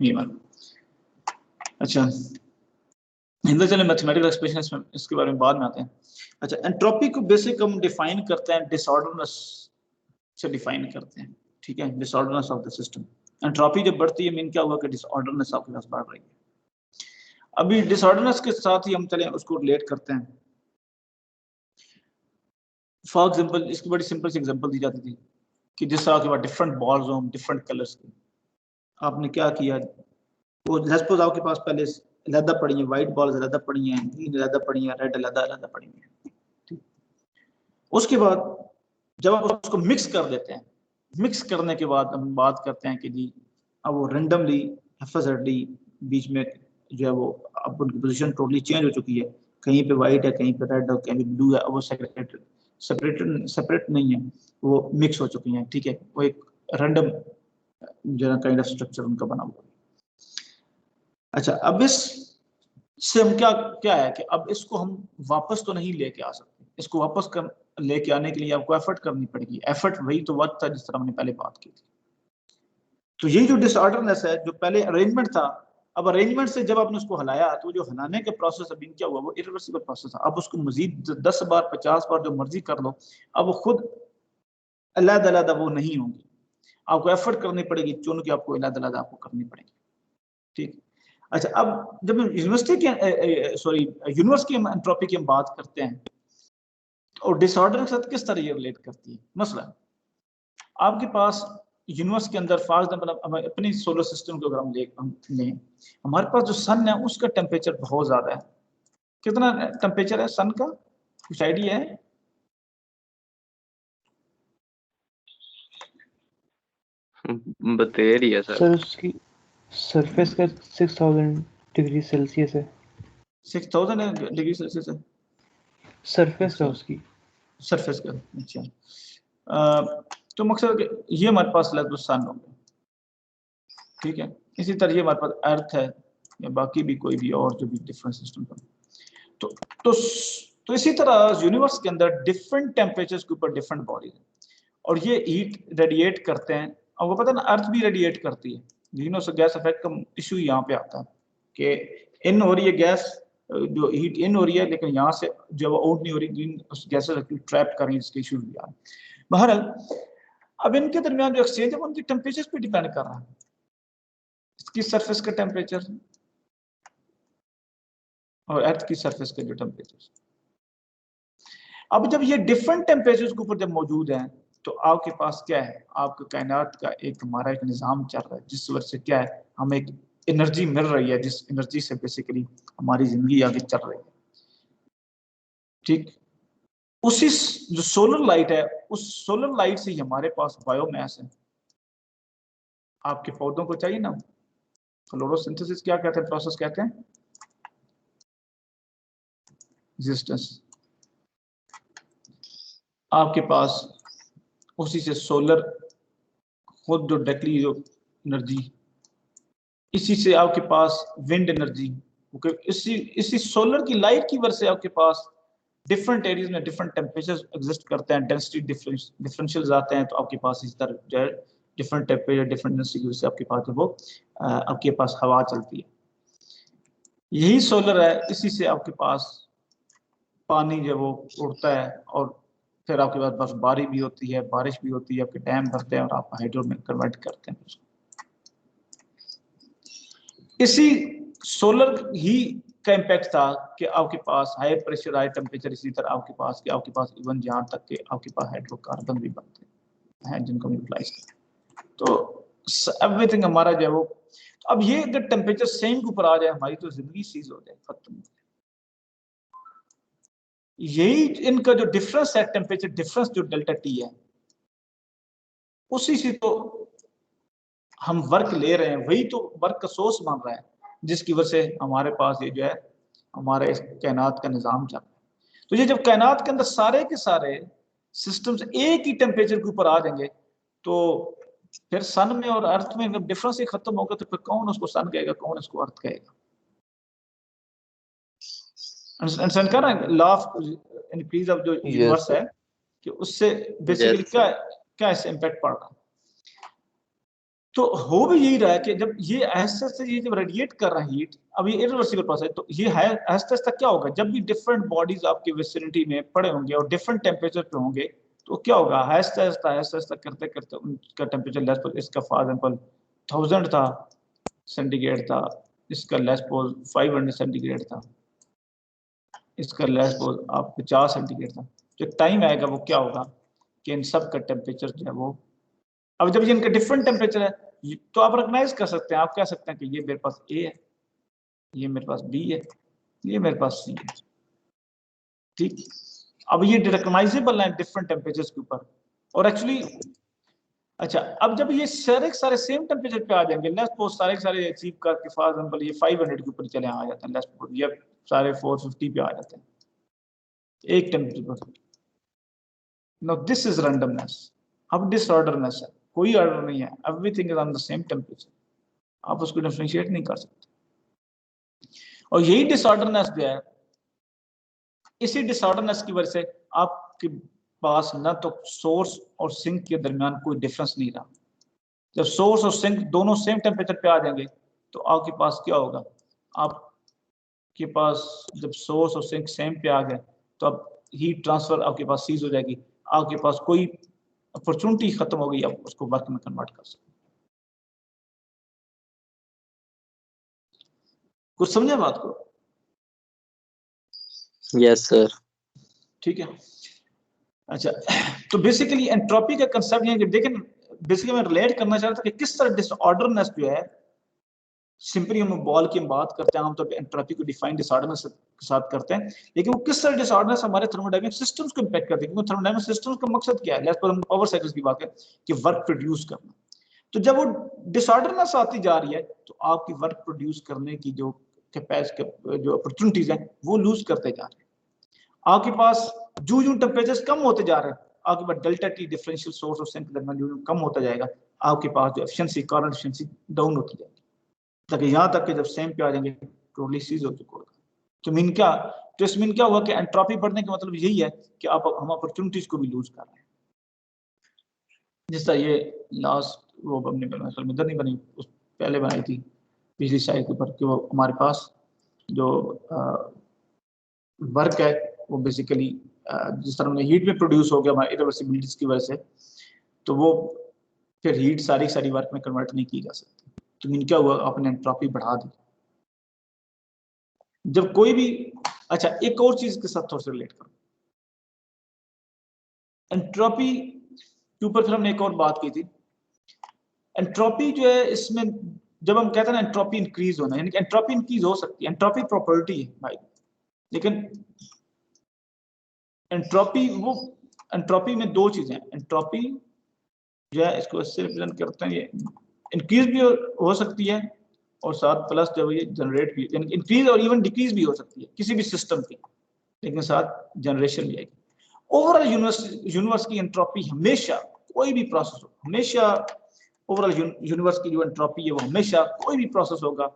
ये मान अच्छा हिंदी चले मैथमेटिकल एक्सप्रेशन इसके बारे में बाद में आते हैं। अच्छा एंट्रोपी को बेसिक हम डिफाइन करते हैं डिसऑर्डरनेस से डिफाइन करते हैं, ठीक है, disorderness of the system. Entropy जब बढ़ती है मीन क्या हुआ कि डिसऑर्डरनेस आपके पास बढ़ रही है। अभी डिसऑर्डरनेस के साथ ही हम चलें उसको रिलेट करते हैं। फॉर एग्जांपल इसकी बड़ी सिंपल सी एग्जांपल दी जाती थी कि जिस तरह के बाद डिफरेंट बॉल्स हों डिफरेंट कलर्स की, आपने क्या किया, वो सपोज आपके पास पहले अलहदा पड़ी है, व्हाइट बॉल्स अलहदा पड़ी हैं, ग्रीन अलहदा पड़ी हैं, रेड अलहदा पड़ी हैं, ठीक। उसके बाद जब आप उसको मिक्स कर देते हैं, मिक्स करने के बाद हम बात करते हैं कि जी अब वो रेंडमली एफएसआरडी बीच में जो है वो अब उनकी पोजीशन टोटली चेंज हो चुकी है, कहीं पे वाइट है, कहीं पे रेड है, कहीं पे ब्लू है, वो सेपरेट नहीं है, वो मिक्स हो चुकी हैं, ठीक है। वो एक रैंडम जो है काइंड ऑफ स्ट्रक्चर उनका बना हुआ है। अच्छा अब इस से हम क्या है कि अब इसको हम वापस तो नहीं लेके आ सकते, इसको वापस लेके आने के लिए आपको एफर्ट करनी पड़ेगी। एफर्ट वही तो वर्क था जिस तरह हमने पहले बात की थी। तो यही जो डिसऑर्डरनेस है, जो पहले अरेंजमेंट था, अब अरेंजमेंट से जब आपने उसको हिलाया तो जो हिलाने के प्रोसेस अभी क्या हुआ, वो इरिवर्सिबल प्रोसेस है। अब उसको मजीद 10 बार 50 बार जो मर्जी कर लो, अब वो खुद अलग-अलग वो नहीं होंगी, आपको एफर्ट करनी पड़ेगी, चुन के आपको अलग-अलग आपको करनी पड़ेगी, ठीक। अच्छा अब जब यूनिवर्स की एंट्रोपी की हम बात करते हैं और डिसऑर्डर के साथ किस तरह ये रिलेट करती है। मसला आपके पास यूनिवर्स के अंदर फॉर एग्जांपल अपनी सोलर सिस्टम को अगर हम लें, हमारे पास जो सन है उसका टेम्परेचर बहुत ज्यादा है। कितना टेम्परेचर है सन का, कुछ आइडिया है? बता रही है सर उसकी सरफेस का 6000 डिग्री सेल्सियस है। 6000 डिग्री सेल्सियस है सरफेस का उसकी सरफेस का। अच्छा तो मकसद ये हमारे पास लगभग सन हो गया, ठीक है। इसी तरह ये हमारे पास अर्थ है या बाकी भी कोई भी और जो भी डिफरेंट सिस्टम का तो इसी तरह यूनिवर्स के अंदर डिफरेंट टेम्परेचर्स के ऊपर डिफरेंट बॉडीज है और ये हीट रेडिएट करते हैं। और वो पता है ना अर्थ भी रेडिएट करती है, ग्रीन हाउस गैस इफेक्ट का इशू यहाँ पे आता है कि इन हो रही है गैस, जो हीट इन हो रही है लेकिन यहाँ से जब आउट नहीं हो रही, ग्रीन गैसेस ट्रैप कर रही है, इसके इशू भी आ रहे हैं। बहरहाल अब इनके दरमियान जो एक्सचेंज है उनकी टेम्परेचर पे डिपेंड कर रहा है, इसकी सरफेस का टेम्परेचर और अर्थ की सरफेस का जो टेम्परेचर। अब जब ये डिफरेंट टेम्परेचर्स के ऊपर जब मौजूद हैं तो आपके पास क्या है, आपके कायनात का एक हमारा एक निज़ाम चल रहा है जिस वजह से क्या है हमें एक एनर्जी मिल रही है, जिस एनर्जी से बेसिकली हमारी जिंदगी आगे चल रही है, ठीक। उसी जो सोलर लाइट है उस सोलर लाइट से ही हमारे पास बायोमास है। आपके पौधों को चाहिए ना, फोटोसिंथेसिस क्या कहते हैं, प्रोसेस कहते हैं रेजिस्टेंस। आपके पास उसी से सोलर खुद जो डायरेक्टली जो एनर्जी, इसी से आपके पास विंड एनर्जी, इसी सोलर की लाइट की वजह से आपके पास डिफरेंट एरियाज में डिफरेंट टेम्परेचर एग्जिस्ट करते हैं, डेंसिटी डिफरेंशियल्स आते हैं, तो आपके पास इस तरह जो है डिफरेंट टेम्परेचर डिफरेंट डेंसिटी की वजह से आपके पास जो वो आपके पास हवा चलती है। यही सोलर है, इसी से आपके पास पानी जो वो उड़ता है और फिर आपके पास बर्फबारी भी होती है, बारिश भी होती है, आपके डैम भरते हैं और आप हाइड्रो में कन्वर्ट करते हैं उसको। इसी सोलर ही का इम्पैक्ट था कि आपके पास हाई प्रेशर हाई टेम्परेचर, इसी तरह आपके पास इवन जहाँ तक कि आपके पास हाइड्रोकार्बन भी बनते हैं जिनको यूटिलाइज करते हैं। तो एवरीथिंग हमारा जो है वो, अब ये अगर टेम्परेचर सेम के ऊपर आ जाए हमारी तो जिंदगी सीज हो जाए, खत्म। यही इनका जो डिफरेंस है, टेम्परेचर डिफरेंस जो डेल्टा टी है, उसी से तो हम वर्क ले रहे हैं, वही तो वर्क का सोर्स बन रहा है, जिसकी वजह से हमारे पास ये जो है हमारे कायनात का निजाम चल रहा है। तो ये जब कायनात के अंदर सारे के सारे सिस्टम्स एक ही टेम्परेचर के ऊपर आ जाएंगे, तो फिर सन में और अर्थ में जब डिफरेंस ही खत्म होगा, तो फिर कौन उसको सन कहेगा, कौन इसको अर्थ कहेगा? अंडरस्टैंड कर रहे हैं? लॉ ऑफ इंक्रीज ऑफ जो यूनिवर्स है कि उससे बेसिकली क्या इससे इम्पैक्ट पड़ रहा है। तो हो भी यही रहा है कि जब ये ऐसे से ये जब रेडिएट कर रहा है हीट, अब ये इरिवर्सिबल प्रोसेस है, तो ये है ऐसे तक क्या होगा, जब भी डिफरेंट बॉडीज आपके विसिनिटी में पड़े होंगे और डिफरेंट टेम्परेचर पे होंगे, तो क्या होगा, ऐसा करते करते उनका टेम्परेचर लेस, इसका फॉर एग्जांपल 1000 था सेंटीग्रेड था, इसका लेस पोज 500 सेंटीग्रेड था, इसका लेस पोज आप 50 सेंटीग्रेड था। जो टाइम आएगा वो क्या होगा कि इन सब का टेम्परेचर जो है वो, अब जब ये इनका डिफरेंट टेम्परेचर है, तो आप रिकॉग्नाइज कर सकते हैं, आप कह सकते हैं कि ये मेरे पास ए है, ये मेरे पास बी है, ये मेरे पास सी है, ठीक। अब ये रिकॉग्नाइजेबल है डिफरेंट टेम्परेचर्स के ऊपर। और एक्चुअली अच्छा, अब जब ये सारे सेम टेम्परेचर पे आ जाएंगे, लेस पोज सारे अचीव करके फॉर एग्जांपल ये 500 के ऊपर चले आ जाते हैं, लेस पोज ये सारे 450 पे आ जाते हैं एक टेम्परेचर पर। Now this is randomness. अब डिसऑर्डरनेस है, कोई ऑर्डर नहीं है, everything is on the same temperature, आप उसको डिफरेंशिएट नहीं कर सकते। और यही डिसऑर्डरनेस जो है, इसी डिसऑर्डरनेस की वजह से आपके पास ना तो सोर्स और सिंक के दरमियान कोई डिफरेंस नहीं रहा। जब सोर्स और सिंक दोनों सेम टेम्परेचर पे आ जाएंगे, तो आपके पास क्या होगा, आपके पास जब सोर्स और सिंक सेम पे आ गए, तो अब हीट ट्रांसफर आपके पास सीज हो जाएगी, आपके पास कोई अपॉर्चुनिटी खत्म हो गई, आप उसको वर्क में कन्वर्ट कर सकते। कुछ समझे बात को? Yes sir. ठीक है। अच्छा, तो बेसिकली एंट्रोपी का कंसेप्ट है कि देखें, बेसिकली मैं रिलेट करना चाह रहा था कि किस तरह डिसऑर्डरनेस जो है, सिंपली हम बॉल की बात करते हैं आमतौर पे एंट्रोपी को डिफाइन डिसऑर्डरनेस के साथ करते हैं, लेकिन वो किस तरह डिसऑर्डरनेस हमारे थर्मोडायनामिक सिस्टम्स को इंपैक्ट करती है, क्योंकि थर्मोडायनामिक सिस्टम्स का मकसद क्या है, लेट्स सपोज हम पावर साइकिल्स की बात करें कि वर्क प्रोड्यूस करना। तो जब वो डिसऑर्डरनेस आती जा रही है, तो आपकी वर्क प्रोड्यूस करने की जो कैपेसिटी, जो अपॉर्चुनिटीज हैं, वो लूज करते जा रहे हैं। आपके पास जो टेम्परेचर कम होते जा रहे हैं, आपके पास डेल्टा टी डिफरेंशियल सोर्स और सिंक दरमियान जो कम होता जाएगा, आपके पास जो एफिशिएंसी करंट एफिशिएंसी डाउन होती जाएगी, ताकि यहाँ तक कि जब सेम पे आ जाएंगे टोटली सीज हो चुका होगा। तो मीन क्या, तो इस मीन क्या हुआ कि एंट्रोपी बढ़ने का मतलब यही है कि आप हम अपॉर्चुनिटीज को भी लूज कर रहे हैं। जिस तरह ये लास्ट वो हमने इधर नहीं बनी, उस पहले बनाई थी पिछली साइड के ऊपर, कि वो हमारे पास जो वर्क है वो बेसिकली जिस तरह हीट में प्रोड्यूस हो गया हमारे इरिवर्सिबिलिटीज की वजह से, तो वो फिर हीट सारी वर्क में कन्वर्ट नहीं की जा सकती। तो मीन क्या हुआ, आपने एंट्रोपी बढ़ा दी जब कोई भी। अच्छा, एक और चीज के साथ थोड़ा सा रिलेट करो, एंट्रोपी के ऊपर फिर हमने एक और बात की थी। एंट्रोपी जो है, इसमें जब हम कहते हैं ना एंट्रोपी इंक्रीज होना, यानी कि एंट्रोपी इंक्रीज हो सकती है, एंट्रोपी प्रॉपर्टी है भाई, लेकिन एंट्रोपी में दो चीजें हैं। एंट्रोपी जो है, इसको इससे रिप्रेजेंट करते हैं, ये इंक्रीज भी हो सकती है और साथ प्लस जब ये जनरेट भी, यानी इंक्रीज और इवन डिक्रीज भी हो सकती है किसी भी सिस्टम की, लेकिन साथ जनरेशन भी आएगी। ओवरऑल यूनिवर्स की एंट्रोपी हमेशा कोई भी प्रोसेस हो, हमेशा ओवरऑल यूनिवर्स की जो एंट्रोपी है वो हमेशा, कोई भी प्रोसेस होगा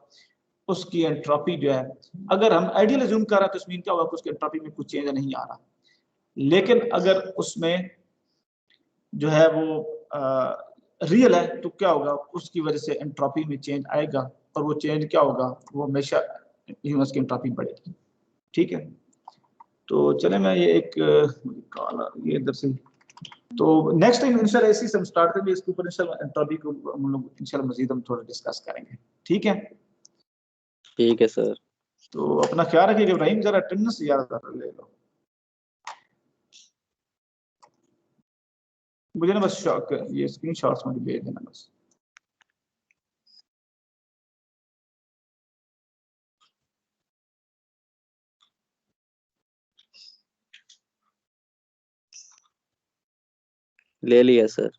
उसकी एंट्रोपी जो है, अगर हम आइडियल अज्यूम कर रहे हैं तो इसमें क्या होगा कि उसकी एंट्रोपी में कुछ चेंज नहीं आ रहा, लेकिन अगर उसमें जो है वो रियल है तो क्या होगा, उसकी वजह से एंट्रोपी में चेंज आएगा, और वो चेंज क्या होगा, वो हमेशा यूनिवर्स की एंट्रोपी बढ़ेगी। ठीक है, तो चले मैं ये एक कॉल ये इधर से, तो नेक्स्ट टाइम इंशाल्लाह इसी से हम स्टार्ट करेंगे, इसके ऊपर इंशाल्लाह एंट्रोपी को हम लोग इंशाल्लाह मजीद हम थोड़ा डिस्कस करेंगे। ठीक है, ठीक है सर। तो अपना ख्याल रखिएगा इब्राहिम, जरा अटेंडेंस ज्यादा ले लो, मुझे ना बस ये स्क्रीनशॉट्स मुझे भेज देना बस। ले लिया सर।